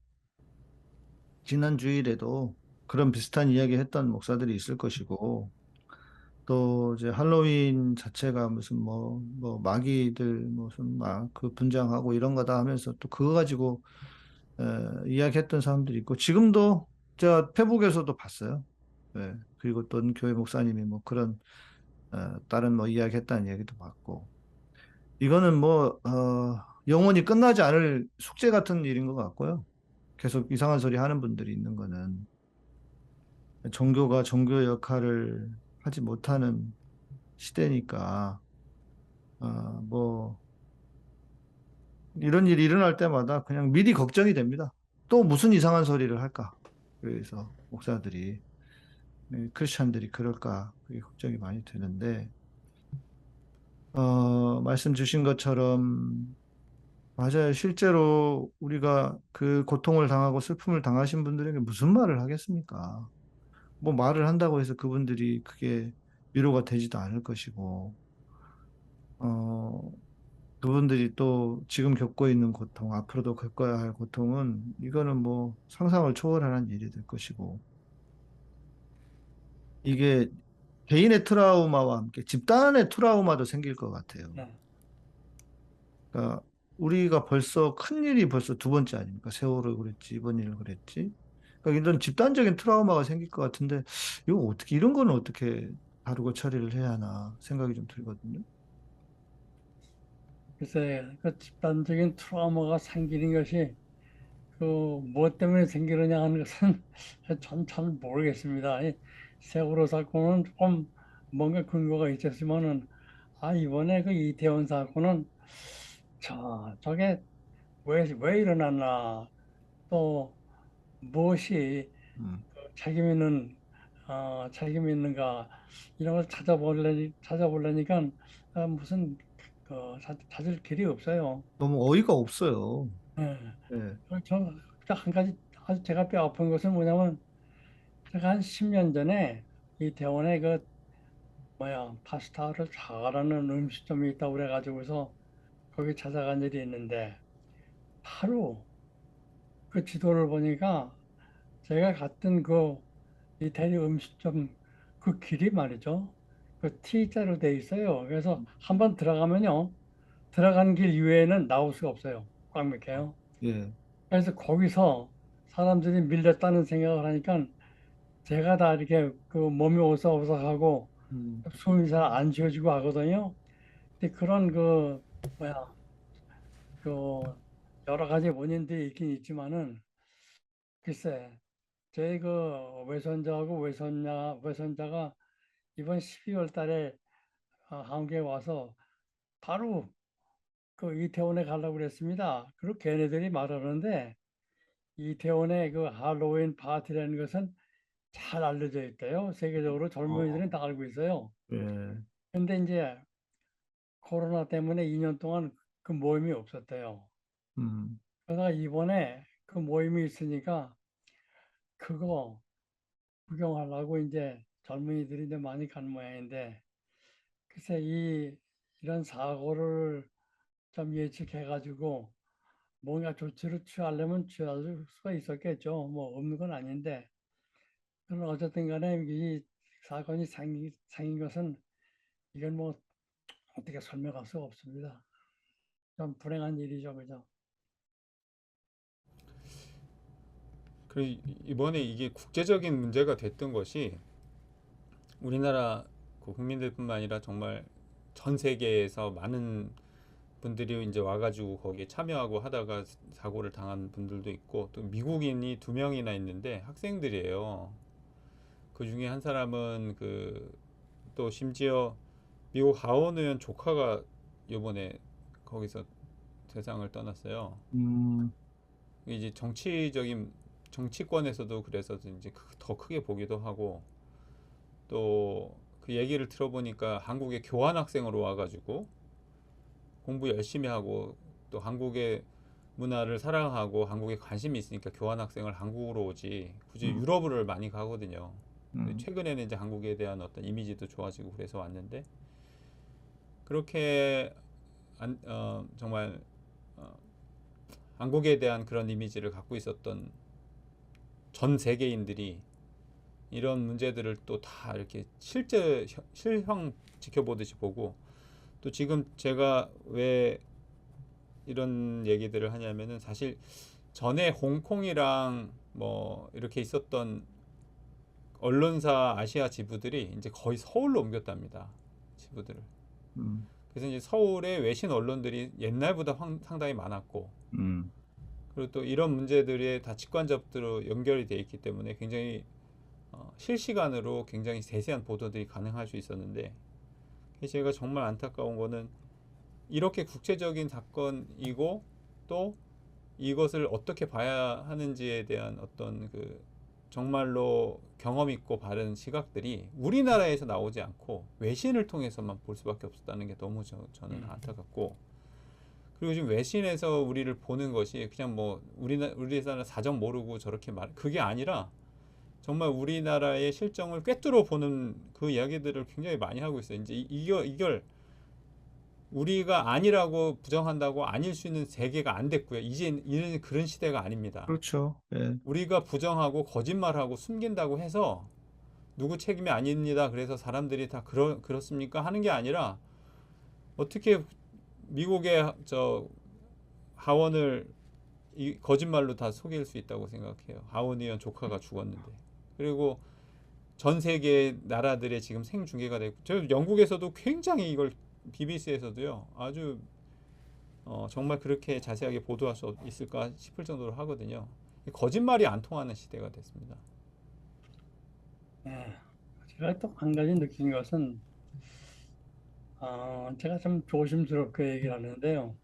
지난 주일에도 그런 비슷한 이야기 했던 목사들이 있을 것이고, 또 이제 할로윈 자체가 무슨 뭐 마귀들 무슨 막 그 분장하고 이런 거다 하면서 또 그거 가지고 이야기했던 사람들이 있고, 지금도 제가 페북에서도 봤어요. 예. 그리고 또 교회 목사님이 뭐 그런 다른 뭐 이야기했다는 얘기도 봤고, 이거는 영원히 끝나지 않을 숙제 같은 일인 것 같고요. 계속 이상한 소리 하는 분들이 있는 거는 종교가 종교 역할을 하지 못하는 시대니까, 뭐 이런 일이 일어날 때마다 그냥 미리 걱정이 됩니다. 또 무슨 이상한 소리를 할까? 그래서 목사들이, 크리스찬들이 그럴까? 그게 걱정이 많이 되는데, 말씀 주신 것처럼 맞아요. 실제로 우리가 그 고통을 당하고 슬픔을 당하신 분들에게 무슨 말을 하겠습니까? 뭐 말을 한다고 해서 그분들이 그게 위로가 되지도 않을 것이고, 어, 그분들이 또 지금 겪고 있는 고통, 앞으로도 겪어야 할 고통은 이거는 뭐 상상을 초월하는 일이 될 것이고, 이게 개인의 트라우마와 함께 집단의 트라우마도 생길 것 같아요. 네. 그러니까 우리가 큰 일이 벌써 두 번째 아닙니까? 세월호 그랬지, 이번 일 그랬지. 그러니까 이런 집단적인 트라우마가 생길 것 같은데, 이런 거는 어떻게 다루고 처리를 해야 하나 생각이 좀 들거든요. 글쎄, 그 집단적인 트라우마가 생기는 것이 무엇 때문에 생기느냐 하는 것은 전 잘 모르겠습니다. 이 세월호 사건은 조금 뭔가 근거가 있었지만은 이번에 그 이태원 사건은 저게 왜 일어났나 또 무엇이 음, 책임 있는 책임 있는가 이런 걸 찾아보려니까 무슨 찾을 길이 없어요. 너무 어이가 없어요. 예. 네. 한 가지 아주 제가 뼈 아픈 것은 뭐냐면 제가 한 10년 전에 이태원에 파스타를 잘하는 음식점이 있다고 그래가지고서 거기 찾아간 일이 있는데 하루 그 지도를 보니까 제가 갔던 그 이태리 음식점 그 길이 말이죠. 그 T자로 돼 있어요. 그래서 한번 들어가면요. 들어간 길 이외에는 나올 수가 없어요. 꽉 막혀요. 예. 그래서 거기서 사람들이 밀렸다는 생각을 하니까 제가 다 이렇게 몸이 오싹오싹하고 음, 숨이 잘 안 쉬어지고 하거든요. 근데 그런 뭐야 그 여러 가지 원인들이 있긴 있지만은 글쎄 저희 외손자하고 외손자가 이번 12월 달에 한국에 와서 바로 이태원에 가려고 그랬습니다. 그리고 걔네들이 말하는데 이태원의 그 할로윈 파티라는 것은 잘 알려져 있대요. 세계적으로 젊은이들은 다 알고 있어요. 예. 근데 이제 코로나 때문에 2년 동안 그 모임이 없었대요. 음, 그러다가 이번에 그 모임이 있으니까 그거 구경하려고 이제 젊은이들이 이제 많이 간 모양인데, 글쎄 이런 사고를 좀 예측해가지고 뭔가 조치를 취하려면 취할 수가 있었겠죠. 뭐 없는 건 아닌데, 그럼 어쨌든 간에 이 사건이 생긴 것은 이건 뭐 어떻게 설명할 수가 없습니다. 좀 불행한 일이죠, 그죠? 그리고 이번에 이게 국제적인 문제가 됐던 것이 우리나라 그 국민들뿐만 아니라 정말 전 세계에서 많은 분들이 이제 와가지고 거기에 참여하고 하다가 사고를 당한 분들도 있고, 또 미국인이 2명이나 있는데 학생들이에요. 그 중에 한 사람은 또 심지어 미국 하원 의원 조카가 이번에 거기서 세상을 떠났어요. 이제 정치권에서도 그래서 이제 더 크게 보기도 하고, 또 그 얘기를 들어보니까 한국에 교환학생으로 와가지고 공부 열심히 하고 또 한국의 문화를 사랑하고 한국에 관심이 있으니까 교환학생을 한국으로 오지 굳이 유럽을 많이 가거든요. 최근에는 이제 한국에 대한 어떤 이미지도 좋아지고 그래서 왔는데, 그렇게 정말 한국에 대한 그런 이미지를 갖고 있었던 전 세계인들이 이런 문제들을 또 다 이렇게 실형 지켜보듯이 보고, 또 지금 제가 왜 이런 얘기들을 하냐면은 사실 전에 홍콩이랑 뭐 이렇게 있었던 언론사 아시아 지부들이 이제 거의 서울로 옮겼답니다. 지부들을. 그래서 이제 서울에 외신 언론들이 옛날보다 상당히 많았고, 그리고 또 이런 문제들이 다 직간접으로 연결이 돼 있기 때문에 굉장히 실시간으로 굉장히 세세한 보도들이 가능할 수 있었는데, 제가 정말 안타까운 거는 이렇게 국제적인 사건이고 또 이것을 어떻게 봐야 하는지에 대한 어떤 정말로 경험 있고 바른 시각들이 우리나라에서 나오지 않고 외신을 통해서만 볼 수밖에 없었다는 게 너무 저는 안타깝고, 그리고 지금 외신에서 우리를 보는 것이 그냥 뭐 우리나라 사정 모르고 저렇게 그게 아니라 정말 우리나라의 실정을 꿰뚫어 보는 그 이야기들을 굉장히 많이 하고 있어요. 이제 이걸 우리가 아니라고 부정한다고 아닐 수 있는 세계가 안 됐고요. 이제는 그런 시대가 아닙니다. 그렇죠. 예. 우리가 부정하고 거짓말하고 숨긴다고 해서 누구 책임이 아닙니다. 그래서 사람들이 다 그렇습니까? 하는 게 아니라, 어떻게 미국의 하원을 거짓말로 다 속일 수 있다고 생각해요. 하원 의원 조카가 죽었는데. 그리고 전 세계 나라들의 지금 생중계가 되고, 저 영국에서도 굉장히 이걸 BBC에서도요 아주 정말 그렇게 자세하게 보도할 수 있을까 싶을 정도로 하거든요. 거짓말이 안 통하는 시대가 됐습니다. 제가 또 한 가지 느낀 것은, 제가 좀 조심스럽게 얘기를 하는데요.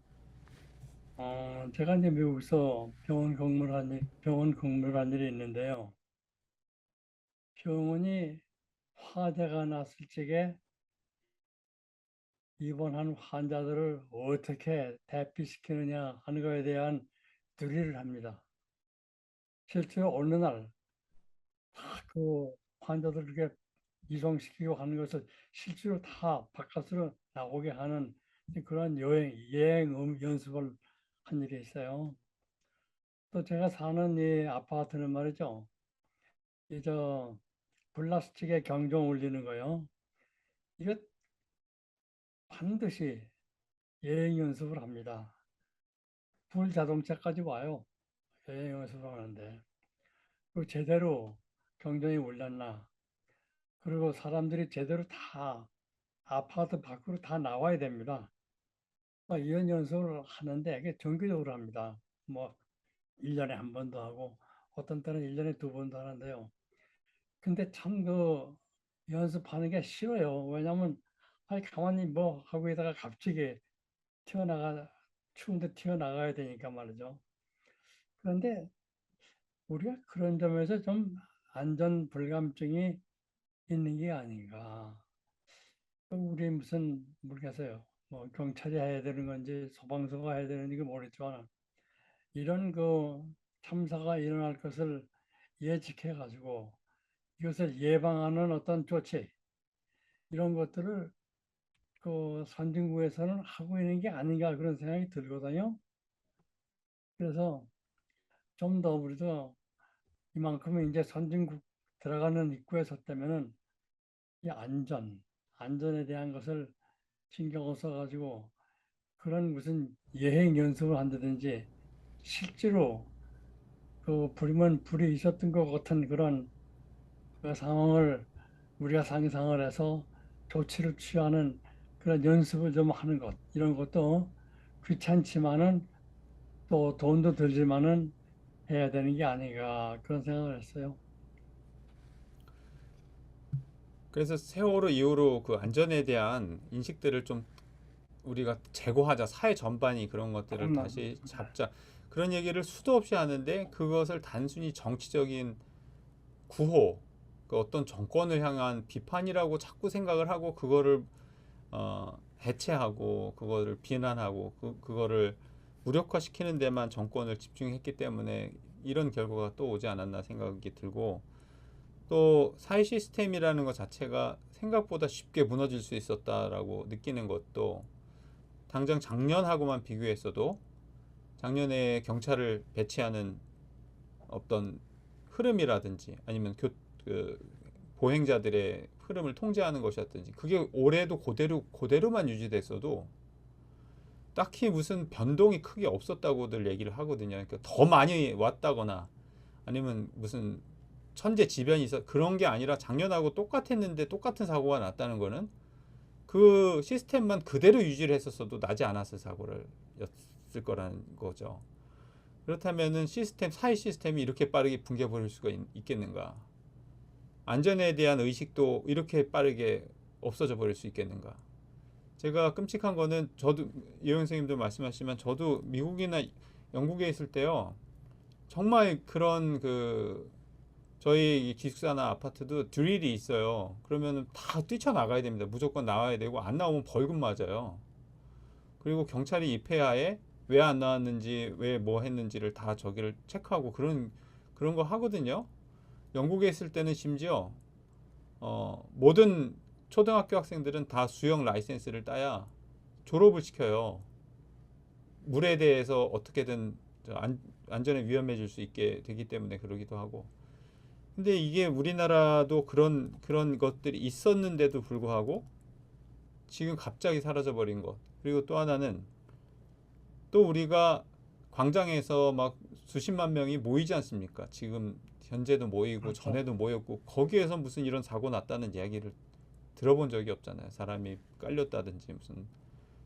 제가 이제 미국에서 병원 근무를 한 일이 있는데요. 병원이 화재가 났을 적에 입원한 환자들을 어떻게 대피시키느냐 하는 것에 대한 들의를 합니다. 실제로 어느 날 그 환자들을 이렇게 이송시키고 하는 것을 실제로 다 바깥으로 나오게 하는 그런 예행 연습을 한 일이 있어요. 또 제가 사는 이 아파트는 말이죠. 플라스틱에 경종 울리는 거요. 이거 반드시 예행 연습을 합니다. 불자동차까지 와요. 예행 연습을 하는데. 그 제대로 경종이 울렸나. 그리고 사람들이 제대로 다 아파트 밖으로 다 나와야 됩니다. 이런 연습을 하는데 이게 정기적으로 합니다. 뭐 1년에 한 번도 하고 어떤 때는 1년에 2번도 하는데요. 근데 참 연습하는 게 싫어요. 왜냐면 아니 가만히 뭐 하고 있다가 갑자기 추운데 튀어나가야 되니까 말이죠. 그런데 우리가 그런 점에서 좀 안전 불감증이 있는 게 아닌가. 우리 무슨 모르겠어요. 뭐 경찰이 해야 되는 건지 소방서가 해야 되는지 모르겠지만 이런 그 참사가 일어날 것을 예측해 가지고 이것을 예방하는 어떤 조치 이런 것들을 그 선진국에서는 하고 있는 게 아닌가 그런 생각이 들거든요. 그래서 좀 더 우리도 이만큼 이제 선진국 들어가는 입구에 섰다면은 이 안전에 대한 것을 신경을 써가지고 그런 무슨 예행 연습을 한다든지 실제로 그 불이면 불이 있었던 것 같은 그런 그 상황을 우리가 상상을 해서 조치를 취하는 그런 연습을 좀 하는 것 이런 것도 귀찮지만은 또 돈도 들지만은 해야 되는 게 아닌가 그런 생각을 했어요. 그래서 세월호 이후로 그 안전에 대한 인식들을 좀 우리가 제고하자. 사회 전반이 그런 것들을 다시 잡자. 그런 얘기를 수도 없이 하는데 그것을 단순히 정치적인 구호, 그 어떤 정권을 향한 비판이라고 자꾸 생각을 하고 그거를 해체하고 그거를 비난하고 그거를 무력화시키는 데만 정권을 집중했기 때문에 이런 결과가 또 오지 않았나 생각이 들고, 또 사회 시스템이라는 것 자체가 생각보다 쉽게 무너질 수 있었다라고 느끼는 것도, 당장 작년하고만 비교했어도 작년에 경찰을 배치하는 어떤 흐름이라든지 아니면 보행자들의 흐름을 통제하는 것이었든지 그게 올해도 그대로만 유지됐어도 딱히 무슨 변동이 크게 없었다고들 얘기를 하거든요. 그러니까 더 많이 왔다거나 아니면 무슨 천재지변이 있어 그런 게 아니라 작년하고 똑같았는데 똑같은 사고가 났다는 거는 그 시스템만 그대로 유지를 했었어도 나지 않았을 사고를 였을 거라는 거죠. 그렇다면은 사회 시스템이 이렇게 빠르게 붕괴 버릴 수가 있겠는가? 안전에 대한 의식도 이렇게 빠르게 없어져 버릴 수 있겠는가? 제가 끔찍한 거는, 저도 이영 선생님도 말씀하시지만 저도 미국이나 영국에 있을 때요, 정말 그런 저희 기숙사나 아파트도 드릴이 있어요. 그러면 다 뛰쳐나가야 됩니다. 무조건 나와야 되고 안 나오면 벌금 맞아요. 그리고 경찰이 입회하에 왜 안 나왔는지 왜 뭐 했는지를 다 저기를 체크하고 그런 거 하거든요. 영국에 있을 때는 심지어 모든 초등학교 학생들은 다 수영 라이센스를 따야 졸업을 시켜요. 물에 대해서 어떻게든 안전에 위험해질 수 있게 되기 때문에 그러기도 하고. 근데 이게 우리나라도 그런 것들이 있었는데도 불구하고 지금 갑자기 사라져 버린 것. 그리고 또 하나는, 또 우리가 광장에서 막 수십만 명이 모이지 않습니까? 지금 현재도 모이고 그렇죠. 전에도 모였고, 거기에서 무슨 이런 사고 났다는 이야기를 들어본 적이 없잖아요. 사람이 깔렸다든지 무슨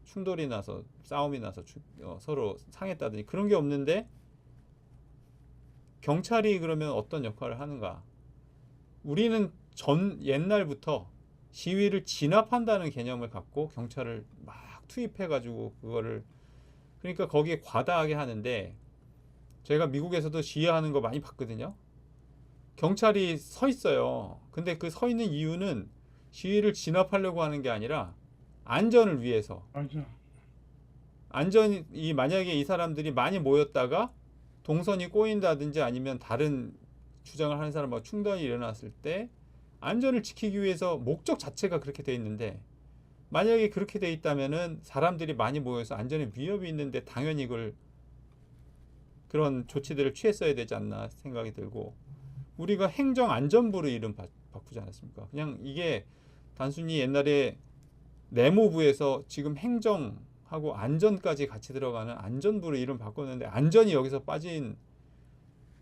충돌이 나서 싸움이 나서 서로 상했다든지 그런 게 없는데, 경찰이 그러면 어떤 역할을 하는가? 우리는 옛날부터 시위를 진압한다는 개념을 갖고 경찰을 막 투입해가지고 그러니까 거기에 과다하게 하는데, 제가 미국에서도 시위하는 거 많이 봤거든요. 경찰이 서 있어요. 근데 그 서 있는 이유는 시위를 진압하려고 하는 게 아니라 안전을 위해서. 맞아. 만약에 이 사람들이 많이 모였다가 동선이 꼬인다든지 아니면 다른 주장을 하는 사람과 충돌이 일어났을 때 안전을 지키기 위해서 목적 자체가 그렇게 돼 있는데, 만약에 그렇게 돼 있다면은 사람들이 많이 모여서 안전에 위협이 있는데 당연히 그런 조치들을 취했어야 되지 않나 생각이 들고, 우리가 행정안전부로 이름 바꾸지 않았습니까? 그냥 이게 단순히 옛날에 내무부에서 지금 행정하고 안전까지 같이 들어가는 안전부로 이름 바꿨는데, 안전이 여기서 빠진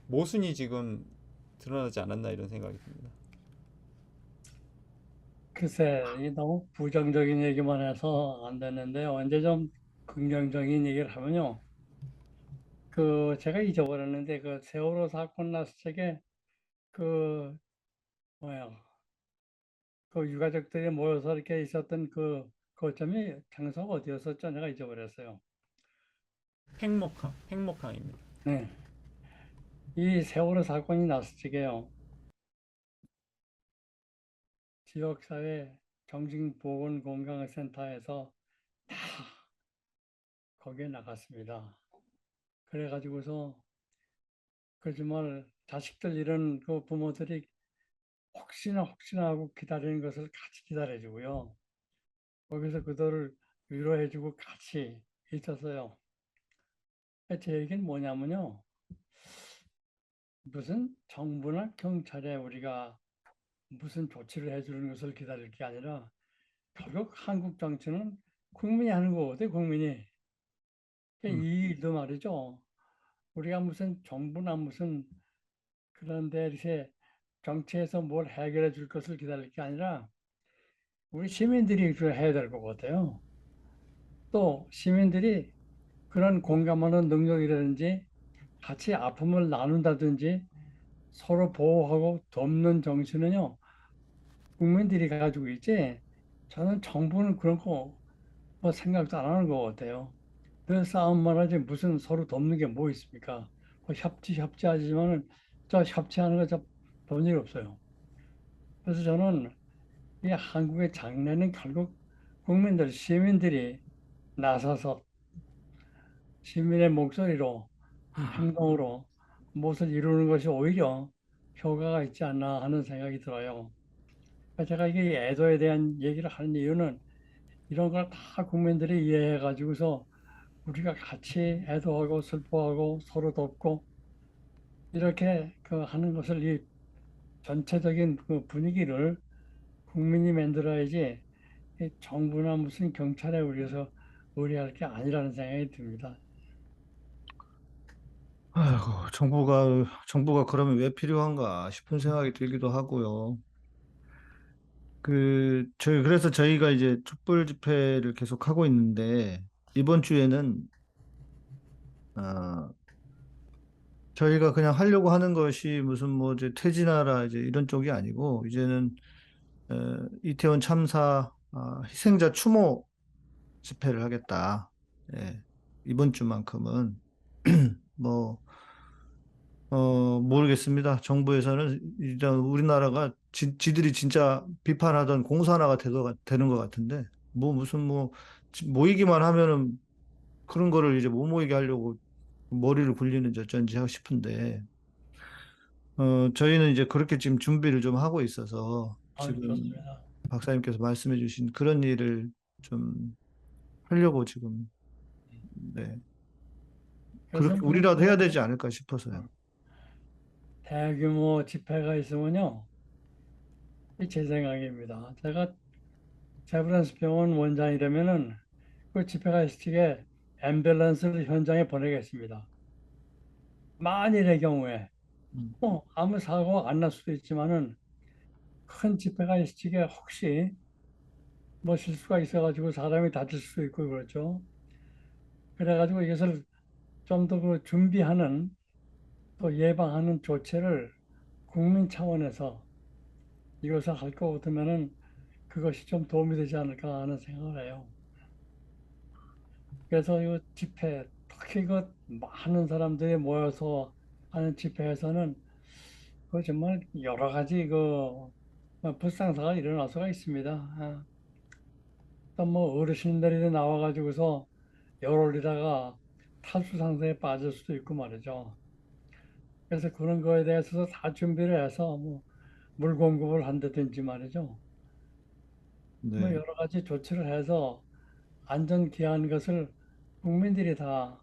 모순이 지금 드러나지 않았나 이런 생각이 듭니다. 글쎄, 이게 너무 부정적인 얘기만 해서 안 되는데 언제 좀 긍정적인 얘기를 하면요. 제가 잊어버렸는데 그 세월호 사건 났을 적에 그 뭐야 그 유가족들이 모여서 이렇게 있었던 거점이 장소가 어디였었죠? 내가 잊어버렸어요. 팽목항입니다. 네. 이 세월호 사건이 났을 적에요. 지역사회 정신보건건강센터에서 다 거기에 나갔습니다. 그래가지고서 그 정말 자식들 이런 그 부모들이 혹시나 하고 기다리는 것을 같이 기다려주고요. 거기서 그들을 위로해주고 같이 있었어요. 제 얘기는 뭐냐면요. 무슨 정부나 경찰에 우리가 무슨 조치를 해주는 것을 기다릴 게 아니라 결국 한국 정치는 국민이 하는 거거든요, 국민이. 그러니까 이 일도 말이죠. 우리가 무슨 정부나 무슨 그런데 이렇게 정치에서 뭘 해결해 줄 것을 기다릴 게 아니라 우리 시민들이 그걸 해야 될 것 같아요. 또 시민들이 그런 공감하는 능력이라든지 같이 아픔을 나눈다든지 서로 보호하고 돕는 정신은요, 국민들이 가지고 있지, 저는 정부는 그런 거 뭐 생각도 안 하는 것 같아요. 늘 싸움만 하지 무슨 서로 돕는 게 뭐 있습니까? 뭐 협치하지만은 저 협치하는 거 저 본 일 없어요. 그래서 저는 이 한국의 장래는 결국 국민들, 시민들이 나서서 시민의 목소리로 행동으로 무엇을 이루는 것이 오히려 효과가 있지 않나 하는 생각이 들어요. 제가 이게 애도에 대한 얘기를 하는 이유는 이런 걸 다 국민들이 이해해 가지고서 우리가 같이 애도하고 슬퍼하고 서로 돕고 이렇게 그 하는 것을 이 전체적인 그 분위기를 국민이 만들어야지 이 정부나 무슨 경찰에 의해서 의뢰할 게 아니라는 생각이 듭니다. 아이고, 정부가 그러면 왜 필요한가 싶은 생각이 들기도 하고요. 그래서 저희가 이제 촛불 집회를 계속 하고 있는데, 이번 주에는, 어, 저희가 그냥 하려고 하는 것이 무슨 뭐 이제 퇴진하라 이제 이런 쪽이 아니고, 이제는, 이태원 참사, 희생자 추모 집회를 하겠다. 예, 이번 주만큼은, 뭐, 모르겠습니다. 정부에서는 일단 우리나라가 지들이 진짜 비판하던 공산화가 되는 것 같은데, 뭐 무슨 뭐 모이기만 하면은 그런 거를 이제 못 모이게 하려고 머리를 굴리는지 어쩐지 하고 싶은데, 저희는 이제 그렇게 지금 준비를 좀 하고 있어서 지금 좋습니다. 박사님께서 말씀해 주신 그런 일을 좀 하려고 지금, 네. 그래서 그렇게 우리라도 해야 되지 않을까 싶어서요. 대규모 집회가 있으면요, 이 제 생각입니다. 제가 세브란스 병원 원장이라면은 그 집회가 있을 적에 앰뷸런스를 현장에 보내겠습니다. 만일의 경우에 음, 아무 사고 안 날 수도 있지만은 큰 집회가 있을 적에 혹시 뭐 실수가 있어가지고 사람이 다칠 수도 있고 그렇죠. 그래가지고 이것을 좀 더 그 준비하는 또 예방하는 조치를 국민 차원에서 이것을 할 것 같으면은 그것이 좀 도움이 되지 않을까 하는 생각을 해요. 그래서 이 집회, 특히 그 많은 사람들이 모여서 하는 집회에서는 그 정말 여러 가지 불상사가 일어날 수가 있습니다. 또 뭐 어르신들이 나와가지고서 열 올리다가 탈수 상태에 빠질 수도 있고 말이죠. 그래서 그런 거에 대해서 다 준비를 해서 뭐 물 공급을 한다든지 말이죠. 뭐 네. 여러 가지 조치를 해서 안전 기한 것을 국민들이 다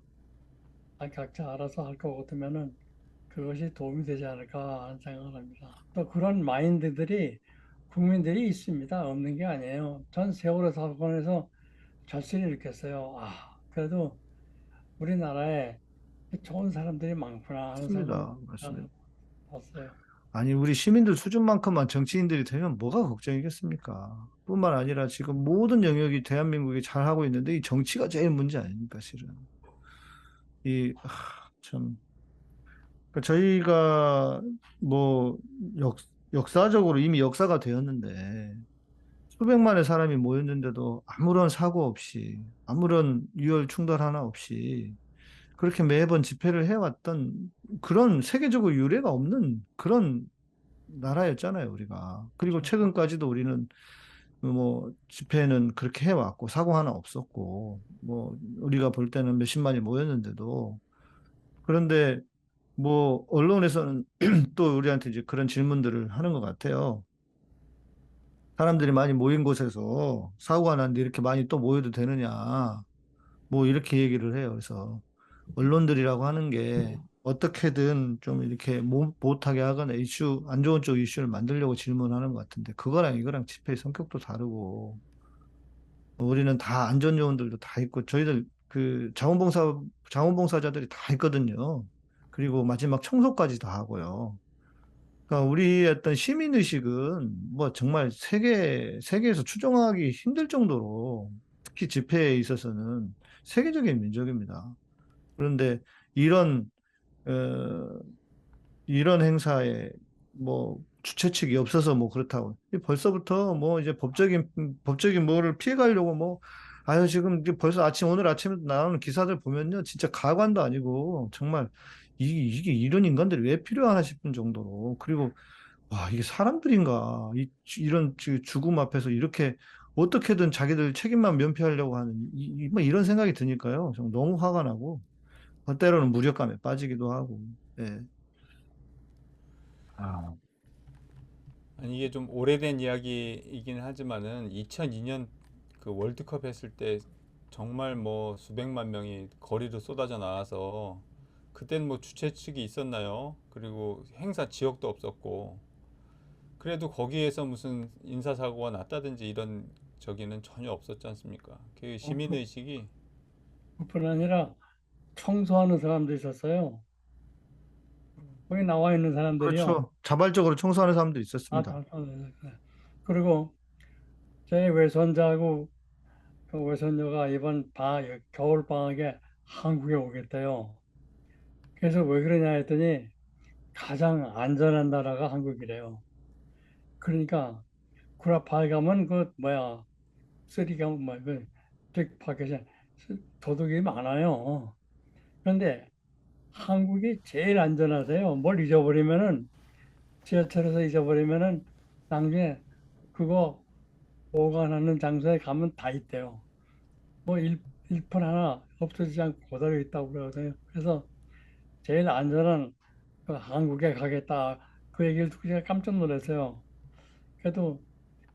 각자 알아서 할 것 같으면은 그것이 도움이 되지 않을까 하는 생각을 합니다. 또 그런 마인드들이 국민들이 있습니다. 없는 게 아니에요. 전 세월호 사건에서 절실히 느꼈어요. 그래도 우리나라에 좋은 사람들이 많구나 하는 생각을 맞습니다. 맞습니다. 봤어요. 아니, 우리 시민들 수준만큼만 정치인들이 되면 뭐가 걱정이겠습니까? 뿐만 아니라 지금 모든 영역이 대한민국이 잘하고 있는데 이 정치가 제일 문제 아닙니까, 실은. 참. 그러니까 저희가 뭐 역사적으로 이미 역사가 되었는데 수백만의 사람이 모였는데도 아무런 사고 없이 아무런 유혈 충돌 하나 없이 그렇게 매번 집회를 해왔던 그런 세계적으로 유례가 없는 그런 나라였잖아요, 우리가. 그리고 최근까지도 우리는 뭐 집회는 그렇게 해왔고 사고 하나 없었고 뭐 우리가 볼 때는 몇십만이 모였는데도 그런데 뭐 언론에서는 또 우리한테 이제 그런 질문들을 하는 것 같아요. 사람들이 많이 모인 곳에서 사고가 났는데 이렇게 많이 또 모여도 되느냐 뭐 이렇게 얘기를 해요. 그래서 언론들이라고 하는 게 어떻게든 좀 이렇게 못하게 하거나 이슈, 안 좋은 쪽 이슈를 만들려고 질문하는 것 같은데, 그거랑 이거랑 집회의 성격도 다르고, 우리는 다 안전 요원들도 다 있고, 저희들 그 자원봉사자들이 다 있거든요. 그리고 마지막 청소까지 다 하고요. 그러니까 우리의 어떤 시민의식은 뭐 정말 세계에서 추정하기 힘들 정도로 특히 집회에 있어서는 세계적인 민족입니다. 그런데 이런 어, 이런 행사에 뭐 주최 측이 없어서 뭐 그렇다고 벌써부터 뭐 이제 법적인 뭐를 피해가려고 뭐 아유 지금 이게 벌써 오늘 아침에 나오는 기사들 보면요 진짜 가관도 아니고 정말 이게 이런 인간들이 왜 필요하나 싶은 정도로 그리고 와 이게 사람들인가 이런 죽음 앞에서 이렇게 어떻게든 자기들 책임만 면피하려고 하는 뭐 이런 생각이 드니까요 좀 너무 화가 나고 때로는 무력감에 빠지기도 하고. 예. 아, 아니, 이게 좀 오래된 이야기이긴 하지만은 2002년 그 월드컵 했을 때 정말 뭐 수백만 명이 거리로 쏟아져 나와서 그땐 뭐 주최 측이 있었나요? 그리고 행사 지역도 없었고 그래도 거기에서 무슨 인사사고가 났다든지 이런 저기는 전혀 없었지 않습니까? 그 시민의식이 그뿐 아니라 청소하는 사람도 있었어요. 거기 나와 있는 사람들이요. 그렇죠. 자발적으로 청소하는 사람도 아, 있었습니다. 다 그리고 제 외손자하고 그 외손녀가 이번 겨울 방학에 한국에 오겠대요. 그래서 왜 그러냐 했더니 가장 안전한 나라가 한국이래요. 그러니까 구라파에 가면 그 뭐야 쓰리가 뭐그 픽파켓에 도둑이 많아요. 그런데 한국이 제일 안전하대요. 뭘 잊어버리면은 지하철에서 잊어버리면은 나중에 그거 보관하는 장소에 가면 다 있대요. 뭐 일푼 하나 없어지지 않고 그대로 있다고 그러거든요. 그래서 제일 안전한 그 한국에 가겠다. 그 얘기를 듣고 제가 깜짝 놀랐어요. 그래도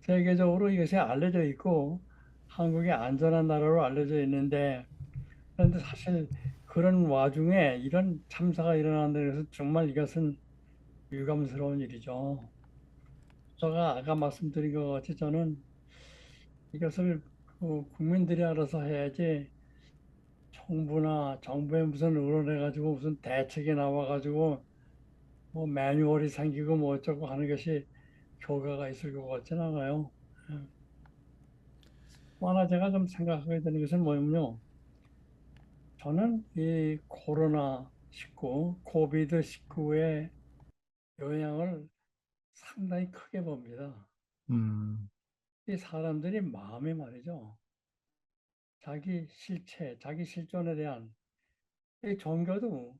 세계적으로 이것이 알려져 있고 한국이 안전한 나라로 알려져 있는데 그런데 사실 그런 와중에 이런 참사가 일어난다는 것은 정말 이것은 유감스러운 일이죠. 제가 아까 말씀드린 것 같이 저는 이것을 그 국민들이 알아서 해야지 정부나 정부에 무슨 의논해가지고 무슨 대책이 나와가지고 뭐 매뉴얼이 생기고 뭐 어쩌고 하는 것이 효과가 있을 것 같지는 않아요. 예. 또 하나 제가 좀 생각하게 되는 것은 뭐냐면요. 저는 이 코로나19, 코비드19의 영향을 상당히 크게 봅니다. 음, 이 사람들이 마음이 말이죠. 자기 실체, 자기 실존에 대한 이 종교도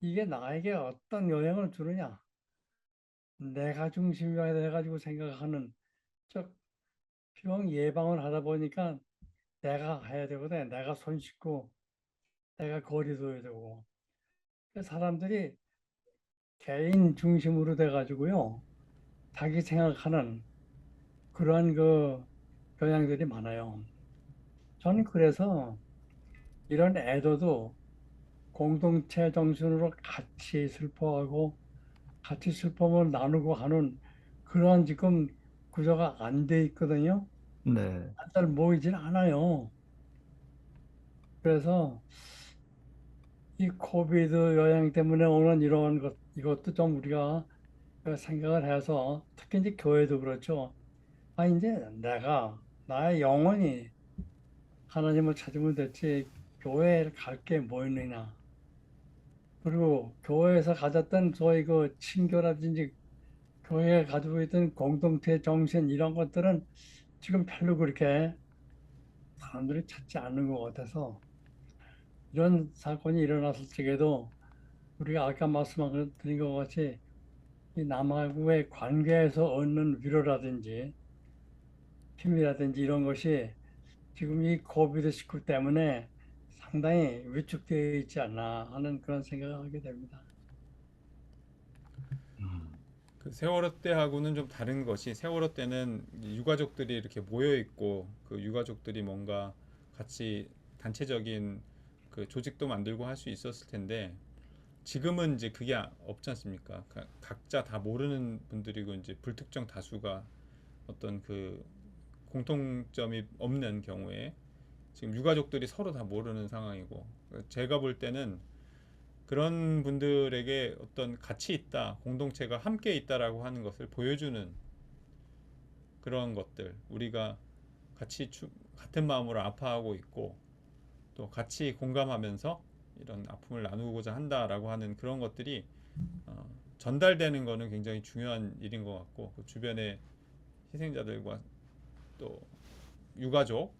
이게 나에게 어떤 영향을 주느냐. 내가 중심이 돼가지고 생각하는 즉 병 예방을 하다 보니까 내가 해야 되거든. 내가 손 씻고 내가 거리 둬야 되고 사람들이 개인 중심으로 돼가지고요. 자기 생각하는 그러한 그 경향들이 많아요. 저는 그래서 이런 애도도 공동체 정신으로 같이 슬퍼하고 같이 슬픔을 나누고 하는 그러한 지금 구조가 안 돼 있거든요. 네. 잘 모이질 않아요. 그래서 이 코비드 영향 때문에 오는 이러한 이것도 좀 우리가 생각을 해서 특히 이제 교회도 그렇죠. 아, 이제 나의 영혼이 하나님을 찾으면 됐지 교회를 갈 게 뭐 있느냐. 그리고 교회에서 가졌던 소위 그 친교라든지 교회가 가지고 있던 공동체 정신 이런 것들은 지금 별로 그렇게 사람들이 찾지 않는 것 같아서 이런 사건이 일어났을 적에도 우리가 아까 말씀드린 것 같이 이 남하고의 관계에서 얻는 위로라든지 힘이라든지 이런 것이 지금 이 코비드-19 때문에 상당히 위축되어 있지 않나 하는 그런 생각을 하게 됩니다. 그 세월호 때하고는 좀 다른 것이, 세월호 때는 유가족들이 이렇게 모여 있고 그 유가족들이 뭔가 같이 단체적인 그 조직도 만들고 할 수 있었을 텐데, 지금은 이제 그게 없지 않습니까? 각자 다 모르는 분들이고 이제 불특정 다수가 어떤 그 공통점이 없는 경우에 지금 유가족들이 서로 다 모르는 상황이고, 제가 볼 때는 그런 분들에게 어떤 가치 있다, 공동체가 함께 있다라고 하는 것을 보여주는 그런 것들, 우리가 같이 같은 마음으로 아파하고 있고 또 같이 공감하면서 이런 아픔을 나누고자 한다라고 하는 그런 것들이 전달되는 거는 굉장히 중요한 일인 것 같고, 그 주변의 희생자들과 또 유가족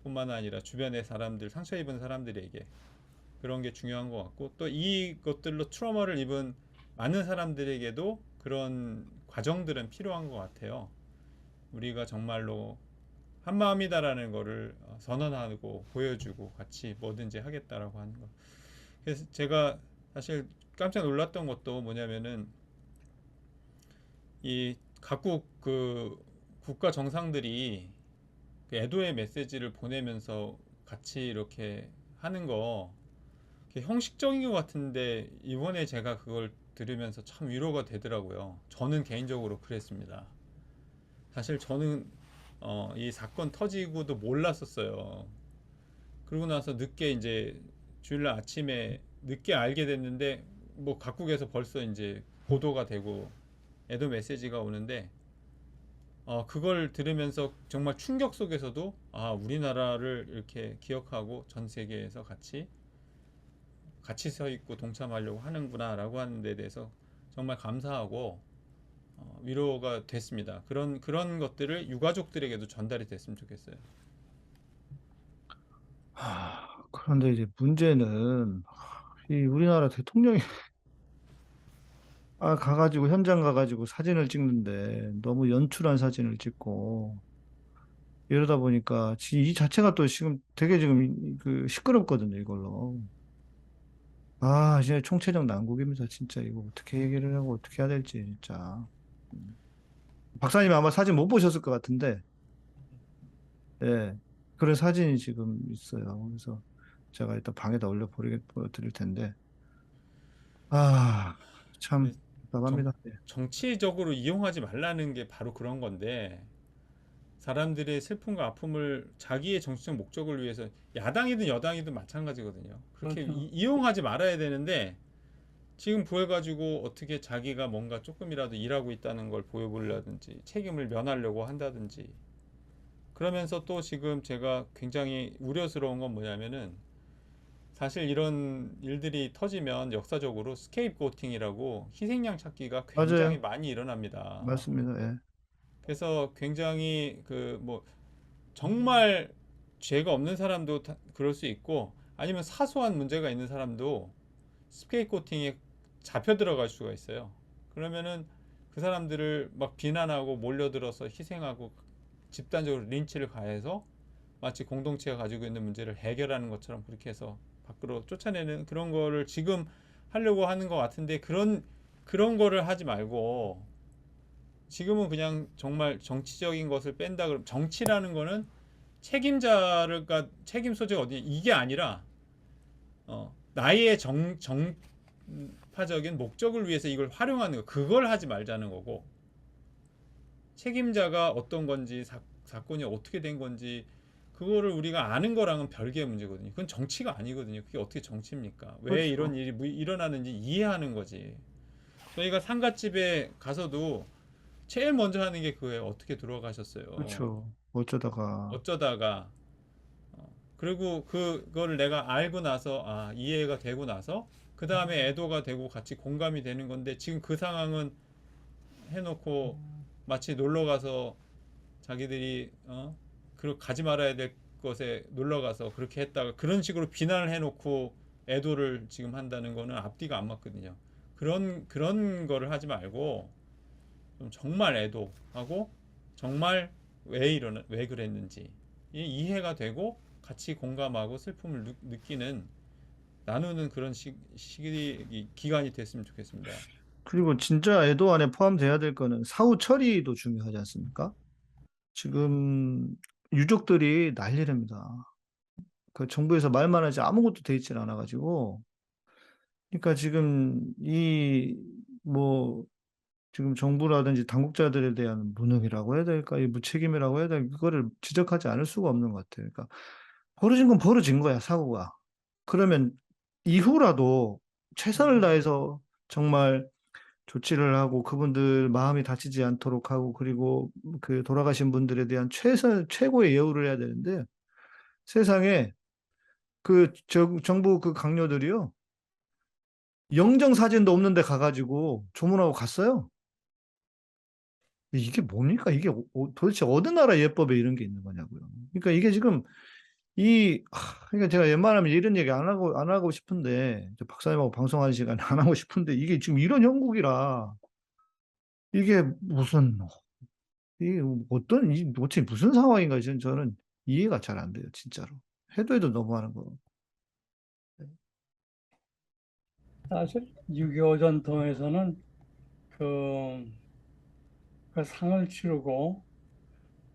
뿐만 아니라 주변의 사람들, 상처 입은 사람들에게 그런 게 중요한 것 같고, 또 이것들로 트라우마를 입은 많은 사람들에게도 그런 과정들은 필요한 것 같아요. 우리가 정말로 한 마음이다라는 거를 선언하고 보여주고 같이 뭐든지 하겠다라고 하는 거. 그래서 제가 사실 깜짝 놀랐던 것도 뭐냐면은, 이 각국 그 국가 정상들이 그 애도의 메시지를 보내면서 같이 이렇게 하는 거 형식적인 것 같은데, 이번에 제가 그걸 들으면서 참 위로가 되더라고요. 저는 개인적으로 그랬습니다. 사실 저는 이 사건 터지고도 몰랐었어요. 그러고 나서 늦게 이제 주일날 아침에 늦게 알게 됐는데, 뭐 각국에서 벌써 이제 보도가 되고 애도 메시지가 오는데, 그걸 들으면서 정말 충격 속에서도 우리나라를 이렇게 기억하고 전 세계에서 같이 서 있고 동참하려고 하는구나라고 하는 데 대해서 정말 감사하고 위로가 됐습니다. 그런 것들을 유가족들에게도 전달이 됐으면 좋겠어요. 그런데 이제 문제는 이 우리나라 대통령이 가가지고 현장 가가지고 사진을 찍는데 너무 연출한 사진을 찍고 이러다 보니까 이 자체가 또 지금 되게 지금 그 시끄럽거든요, 이걸로. 진짜 총체적 난국입니다. 진짜 이거 어떻게 얘기를 하고 어떻게 해야 될지 진짜. 박사님 아마 사진 못 보셨을 것 같은데, 예, 그런 사진이 지금 있어요. 그래서 제가 일단 방에다 보여드릴 텐데, 참 답답합니다. 예. 정치적으로 이용하지 말라는 게 바로 그런 건데, 사람들의 슬픔과 아픔을 자기의 정치적 목적을 위해서, 야당이든 여당이든 마찬가지거든요. 그렇게 그렇죠. 이용하지 말아야 되는데, 지금 보여가지고 어떻게 자기가 뭔가 조금이라도 일하고 있다는 걸 보여보려든지 책임을 면하려고 한다든지, 그러면서 또 지금 제가 굉장히 우려스러운 건 뭐냐면은, 사실 이런 일들이 터지면 역사적으로 스케이프고팅이라고 희생양 찾기가 굉장히 맞아요. 많이 일어납니다. 맞습니다. 예. 그래서 굉장히 그 뭐 정말 죄가 없는 사람도 그럴 수 있고, 아니면 사소한 문제가 있는 사람도 스케이프고팅에 잡혀 들어갈 수가 있어요. 그러면은 그 사람들을 막 비난하고 몰려들어서 희생하고 집단적으로 린치를 가해서 마치 공동체가 가지고 있는 문제를 해결하는 것처럼 그렇게 해서 밖으로 쫓아내는 그런 거를 지금 하려고 하는 것 같은데, 그런 거를 하지 말고 지금은 그냥 정말 정치적인 것을 뺀다 그러면, 정치라는 거는 책임자가 책임 소재가 어디, 이게 아니라 나의 정파적인 목적을 위해서 이걸 활용하는 거, 그걸 하지 말자는 거고, 책임자가 어떤 건지 사건이 어떻게 된 건지 그거를 우리가 아는 거랑은 별개의 문제거든요. 그건 정치가 아니거든요. 그게 어떻게 정치입니까? 왜 그렇죠. 이런 일이 일어나는지 이해하는 거지. 저희가 상갓집에 가서도 제일 먼저 하는 게 그거예요. 어떻게 들어가셨어요? 그렇죠. 어쩌다가. 그리고 그거를 내가 알고 나서 이해가 되고 나서 그 다음에 애도가 되고 같이 공감이 되는 건데, 지금 그 상황은 해놓고 마치 놀러 가서 자기들이 가지 말아야 될 것에 놀러 가서 그렇게 했다가 그런 식으로 비난을 해놓고 애도를 지금 한다는 거는 앞뒤가 안 맞거든요. 그런 거를 하지 말고 좀 정말 애도하고 정말 왜 그랬는지 이해가 되고 같이 공감하고 슬픔을 느끼는 나누는 그런 기간이 됐으면 좋겠습니다. 그리고 진짜 애도 안에 포함돼야 될 거는 사후 처리도 중요하지 않습니까? 지금 유족들이 난리랍니다. 그 정부에서 말만 하지 아무것도 돼 있질 않아가지고. 그러니까 지금 뭐 지금 정부라든지 당국자들에 대한 무능이라고 해야 될까, 이 무책임이라고 해야 될까, 그거를 지적하지 않을 수가 없는 것 같아요. 그러니까 벌어진 건 벌어진 거야, 사고가. 그러면 이후라도 최선을 다해서 정말 조치를 하고 그분들 마음이 다치지 않도록 하고, 그리고 그 돌아가신 분들에 대한 최고의 예우를 해야 되는데, 세상에 정부 그 강요들이요, 영정 사진도 없는데 가가지고 조문하고 갔어요. 이게 뭡니까? 이게 도대체 어느 나라 예법에 이런 게 있는 거냐고요. 그러니까 이게 지금 그러니까 제가 웬만하면 이런 얘기 안 하고 싶은데, 박사님하고 방송하는 시간에 안 하고 싶은데, 이게 지금 이런 형국이라, 이게 이게 도대체 무슨 상황인가, 저는 이해가 잘 안 돼요, 진짜로. 해도 너무하는 거. 사실 6.25 전통에서는 그, 그 상을 치르고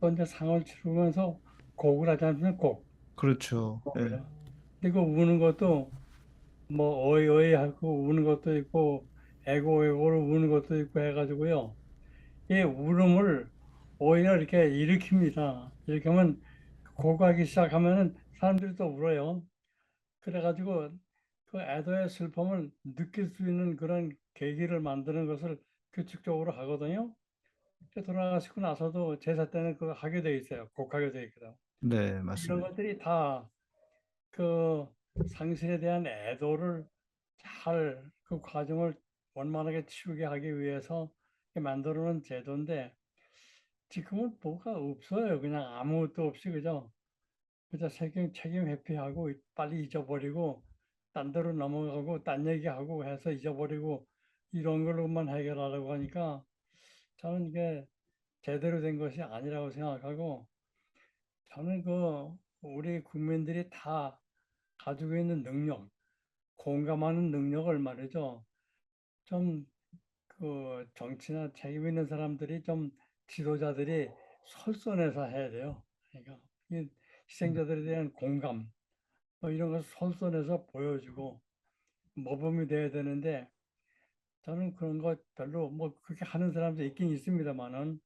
또 이제 상을 치르면서 곡을 하지 않습니까? 곡. 그렇죠. 예. 그리고 우는 것도 뭐 어이 어이 하고 우는 것도 있고 애고 애고로 우는 것도 있고 해가지고요. 이 울음을 오히려 이렇게 일으킵니다. 이렇게 하면 고가기 시작하면은 사람들이 또 울어요. 그래가지고 그 애도의 슬픔을 느낄 수 있는 그런 계기를 만드는 것을 규칙적으로 하거든요. 돌아가시고 나서도 제사 때는 그거 하게 돼 있어요. 곡하게 돼 있거든. 네, 이런 맞습니다. 것들이 다 그 상실에 대한 애도를 잘 그 과정을 원만하게 치우게 하기 위해서 만들어 놓은 제도인데 지금은 뭐가 없어요. 그냥 아무것도 없이 그죠? 그저 책임 회피하고 빨리 잊어버리고 딴 데로 넘어가고 딴 얘기하고 해서 잊어버리고 이런 걸로만 해결하려고 하니까 저는 이게 제대로 된 것이 아니라고 생각하고 저는 우리 국민들이 다 가지고 있는 능력, 공감하는 능력을 말이죠. 좀 정치나 책임 있는 사람들이 좀 지도자들이 솔선해서 해야 돼요. 그러니까 이 희생자들에 대한 공감 뭐 이런 걸 솔선해서 보여주고 모범이 돼야 되는데 저는 그런 거 별로 뭐 그렇게 하는 사람도 있긴 있습니다만은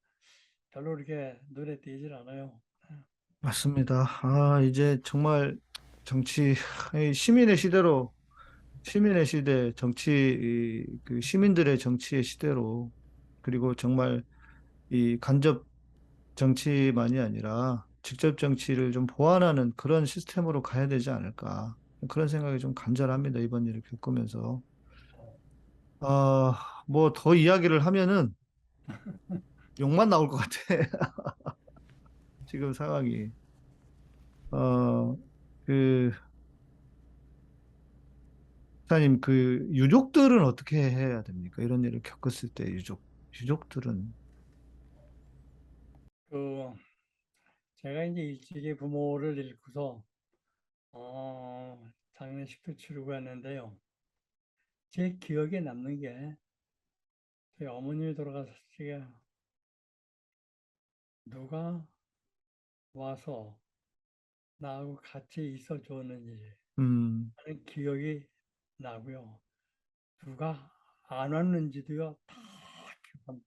별로 이렇게 눈에 띄질 않아요. 맞습니다. 이제 정말 정치, 시민의 시대, 그 시민들의 정치의 시대로, 그리고 정말 이 간접 정치만이 아니라 직접 정치를 좀 보완하는 그런 시스템으로 가야 되지 않을까. 그런 생각이 좀 간절합니다. 이번 일을 겪으면서. 뭐 더 이야기를 하면은 욕만 나올 것 같아. 지금 상황이. 어, 그, 사장님, 그 유족들은 어떻게 해야 됩니까? 이런 일을 겪었을 때 유족들은. 그 제가 이제 일찍이 부모를 잃고서 장례식도 치르고 했는데요. 제 기억에 남는 게 저희 어머님이 돌아가셨을 때 누가 와서 나하고 같이 있어 줬는지 음, 하는 기억이 나고요. 누가 안 왔는지도요, 다 기억합니다.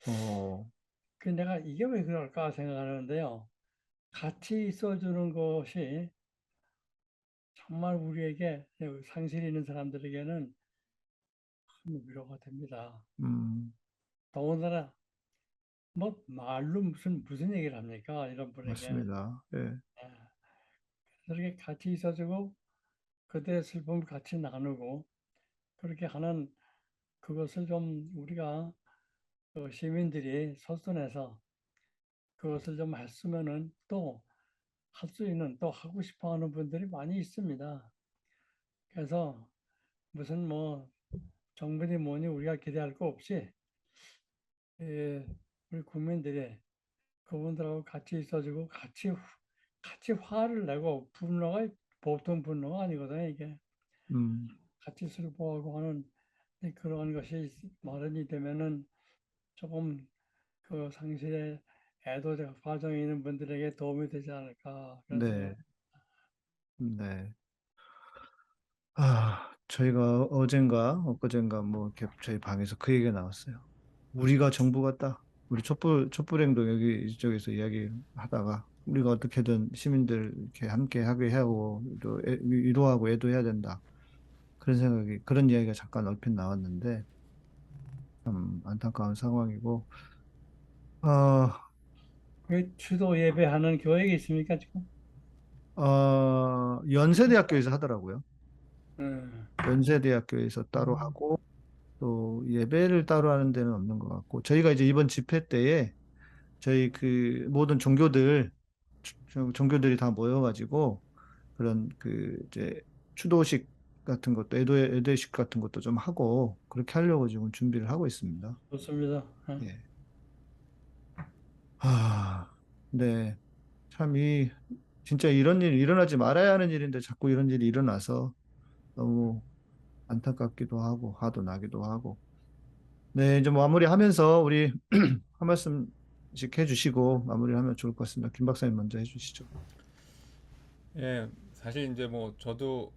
어, 그 내가 이게 왜 그럴까 생각하는데요. 같이 있어 주는 것이 정말 우리에게 상실 있는 사람들에게는 큰 위로가 됩니다. 음, 더군다나 뭐 말로 무슨 얘기를 합니까? 이런 분에게. 맞습니다. 예. 예. 그렇게 같이 있어주고 그들의 슬픔을 같이 나누고 그렇게 하는 그것을 좀 우리가 시민들이 설득해서 그것을 좀 했으면은 또 할 수 있는 또 하고 싶어 하는 분들이 많이 있습니다. 그래서 무슨 뭐 정부니 뭐니 우리가 기대할 거 없이 우리 국민들이 그분들하고 같이 있어주고 같이 화를 내고 분노가 보통 분노가 아니거든요. 이게 음, 같이 슬퍼하고 하는 그런 것이 마련이 되면은 조금 그 상실의 애도 과정에 있는 분들에게 도움이 되지 않을까 그런 생각. 네, 네. 저희가 어젠가 엊그젠가 뭐 이렇게 저희 방에서 그 얘기가 나왔어요. 우리가 정부 같다. 우리 촛불행동 여기 이쪽에서 이야기하다가 우리가 어떻게든 시민들 이렇게 함께 하게 하고 위로하고 애도해야 된다. 그런 이야기가 잠깐 얼핏 나왔는데 참 안타까운 상황이고, 어, 그 추도 예배하는 교회가 있습니까 지금? 연세대학교에서 하더라고요. 음, 연세대학교에서 따로 하고 또 예배를 따로 하는 데는 없는 것 같고 저희가 이제 이번 집회 때에 저희 그 모든 종교들이 다 모여가지고 그런 그 이제 추도식 같은 것도 애도식 같은 것도 좀 하고 그렇게 하려고 지금 준비를 하고 있습니다. 좋습니다. 예. 네. 참 진짜 이런 일이 일어나지 말아야 하는 일인데 자꾸 이런 일이 일어나서 너무 안타깝기도 하고 화도 나기도 하고. 네, 이제 마무리하면서 우리 한 말씀씩 해주시고 마무리하면 좋을 것 같습니다. 김 박사님 먼저 해주시죠. 예, 사실 이제 뭐 저도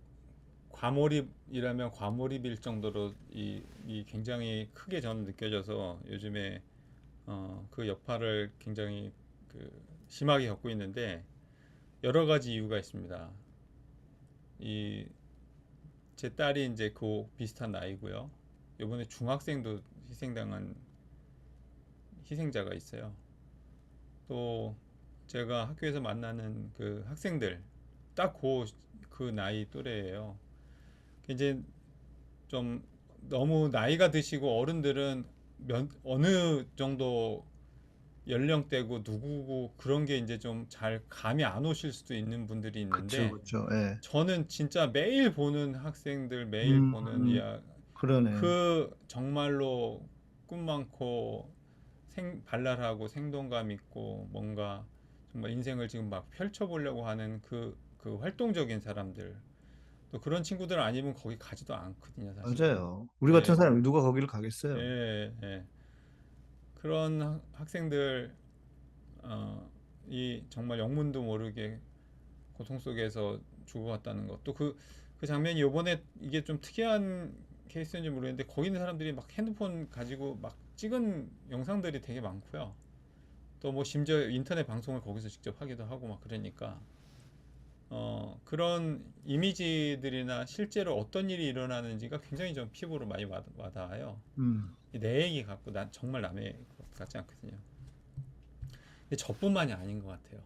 과몰입이라면 과몰입일 정도로 이 굉장히 크게 저는 느껴져서 요즘에 그 여파를 굉장히 그 심하게 겪고 있는데 여러 가지 이유가 있습니다. 이 제 딸이 이제 그 비슷한 나이고요. 이번에 중학생도 희생당한 희생자가 있어요. 또 제가 학교에서 만나는 그 학생들 딱 그 나이 또래예요. 이제 좀 너무 나이가 드시고 어른들은 어느 정도 연령대고 누구고 그런 게 이제 좀 잘 감이 안 오실 수도 있는 분들이 그쵸, 있는데 그쵸. 예. 저는 진짜 매일 보는 학생들 매일 보는 음, 그러네. 그 정말로 꿈 많고 발랄하고 생동감 있고 뭔가 정말 인생을 지금 막 펼쳐보려고 하는 그 활동적인 사람들 또 그런 친구들 아니면 거기 가지도 않거든요, 사실은. 맞아요. 우리 같은 예, 사람이 누가 거기를 가겠어요. 예. 그런 학생들 이 정말 영문도 모르게 고통 속에서 죽어갔다는 것. 또 그 장면이 요번에 이게 좀 특이한 케이스인지 모르겠는데 거기 있는 사람들이 막 핸드폰 가지고 막 찍은 영상들이 되게 많고요. 또 뭐 심지어 인터넷 방송을 거기서 직접 하기도 하고 막 그러니까 그런 이미지들이나 실제로 어떤 일이 일어나는지가 굉장히 좀 피부로 많이 와닿아요. 음, 내 얘기 같고 난 정말 남의 것 같지 않거든요. 근데 저뿐만이 아닌 것 같아요.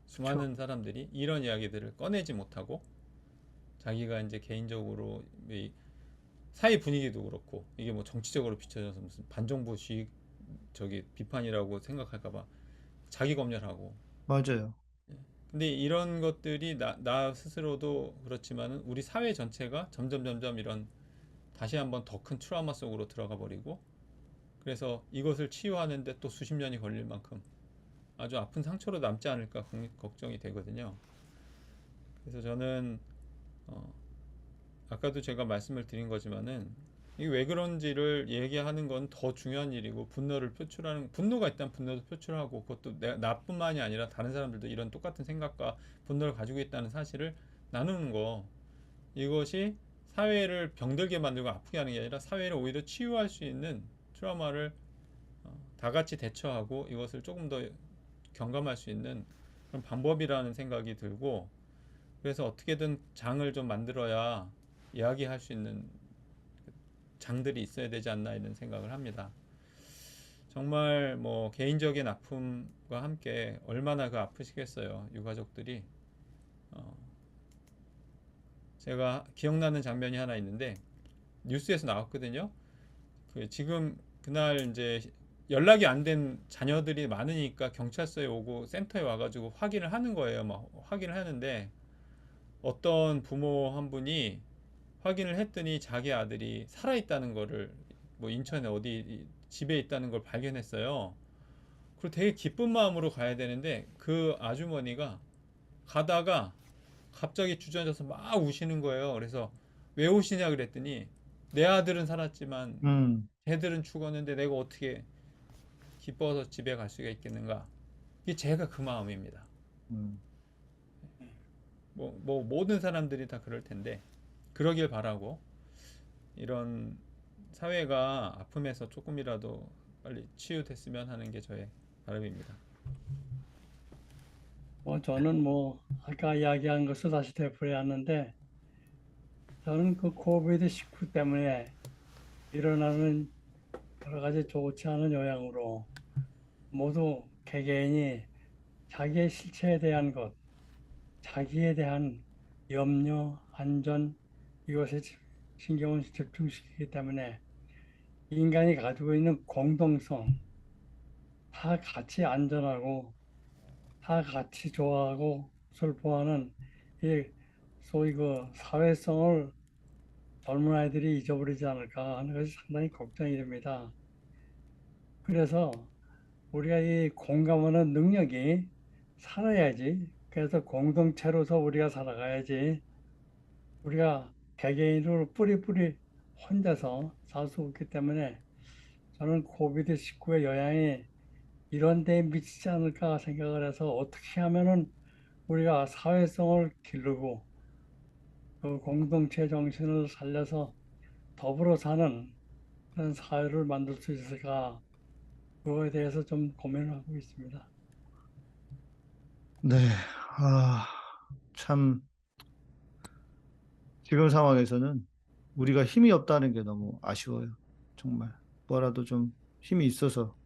수많은 사람들이 이런 이야기들을 꺼내지 못하고 자기가 이제 개인적으로 이 사회 분위기도 그렇고 이게 뭐 정치적으로 비춰져서 무슨 반정부주의 저기 비판이라고 생각할까봐 자기 검열하고. 맞아요. 근데 이런 것들이 나 스스로도 그렇지만은 우리 사회 전체가 점점 이런 다시 한번 더 큰 트라우마 속으로 들어가 버리고 그래서 이것을 치유하는데 또 수십 년이 걸릴 만큼 아주 아픈 상처로 남지 않을까 걱정이 되거든요. 그래서 저는 아까도 제가 말씀을 드린 거지만은 이게 왜 그런지를 얘기하는 건 더 중요한 일이고 분노가 있다면 분노도 표출하고 그것도 나뿐만이 아니라 다른 사람들도 이런 똑같은 생각과 분노를 가지고 있다는 사실을 나누는 거 이것이 사회를 병들게 만들고 아프게 하는 게 아니라 사회를 오히려 치유할 수 있는 트라우마를 다 같이 대처하고 이것을 조금 더 경감할 수 있는 그런 방법이라는 생각이 들고 그래서 어떻게든 장을 좀 만들어야 이야기할 수 있는 장들이 있어야 되지 않나 이런 생각을 합니다. 정말 뭐 개인적인 아픔과 함께 얼마나 그 아프시겠어요. 유가족들이. 제가 기억나는 장면이 하나 있는데 뉴스에서 나왔거든요. 지금 그날 이제 연락이 안 된 자녀들이 많으니까 경찰서에 오고 센터에 와가지고 확인을 하는 거예요. 막 확인을 하는데 어떤 부모 한 분이 확인을 했더니 자기 아들이 살아있다는 거를 뭐 인천에 어디 집에 있다는 걸 발견했어요. 그리고 되게 기쁜 마음으로 가야 되는데 그 아주머니가 가다가 갑자기 주저앉아서 막 우시는 거예요. 그래서 왜 우시냐 그랬더니 내 아들은 살았지만 쟤들은 죽었는데 내가 어떻게 기뻐서 집에 갈 수가 있겠는가. 이게 제가 그 마음입니다. 뭐 모든 사람들이 다 그럴 텐데 그러길 바라고, 이런 사회가 아픔에서 조금이라도 빨리 치유됐으면 하는 게 저의 바람입니다. 저는 아까 이야기한 것을 다시 되풀이하는데, 저는 그 코비드-19 때문에 일어나는 여러 가지 좋지 않은 영향으로 모두 개개인이 자기의 실체에 대한 것, 자기에 대한 염려, 안전, 이것에 신경을 집중시키기 때문에 인간이 가지고 있는 공동성, 다 같이 안전하고 다 같이 좋아하고 슬퍼하는 이 소위 그 사회성을 젊은 아이들이 잊어버리지 않을까 하는 것이 상당히 걱정이 됩니다. 그래서 우리가 이 공감하는 능력이 살아야지. 그래서 공동체로서 우리가 살아가야지. 우리가 개개인으로 뿌리뿌리 혼자서 살 수 없기 때문에 저는 코비드-19의 영향이 이런 데에 미치지 않을까 생각을 해서 어떻게 하면은 우리가 사회성을 기르고 그 공동체 정신을 살려서 더불어 사는 그런 사회를 만들 수 있을까, 그거에 대해서 좀 고민을 하고 있습니다. 네, 참 지금 상황에서는 우리가 힘이 없다는 게 너무 아쉬워요. 정말 뭐라도 좀 힘이 있어서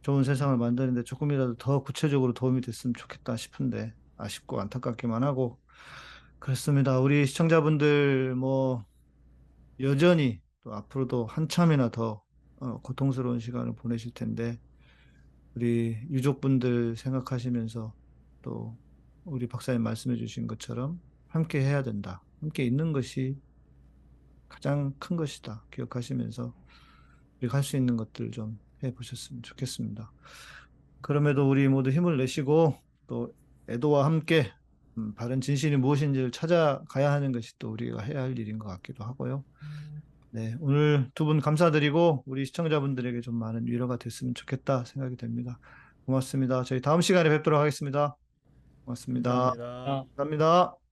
좋은 세상을 만드는데 조금이라도 더 구체적으로 도움이 됐으면 좋겠다 싶은데 아쉽고 안타깝기만 하고 그렇습니다. 우리 시청자분들 여전히 또 앞으로도 한참이나 더 고통스러운 시간을 보내실 텐데 우리 유족분들 생각하시면서 또 우리 박사님 말씀해 주신 것처럼 함께 해야 된다. 함께 있는 것이 가장 큰 것이다. 기억하시면서 우리가 할 수 있는 것들 좀 해보셨으면 좋겠습니다. 그럼에도 우리 모두 힘을 내시고 또 애도와 함께 바른 진실이 무엇인지를 찾아가야 하는 것이 또 우리가 해야 할 일인 것 같기도 하고요. 네, 오늘 두 분 감사드리고 우리 시청자분들에게 좀 많은 위로가 됐으면 좋겠다 생각이 됩니다. 고맙습니다. 저희 다음 시간에 뵙도록 하겠습니다. 고맙습니다. 감사합니다. 감사합니다.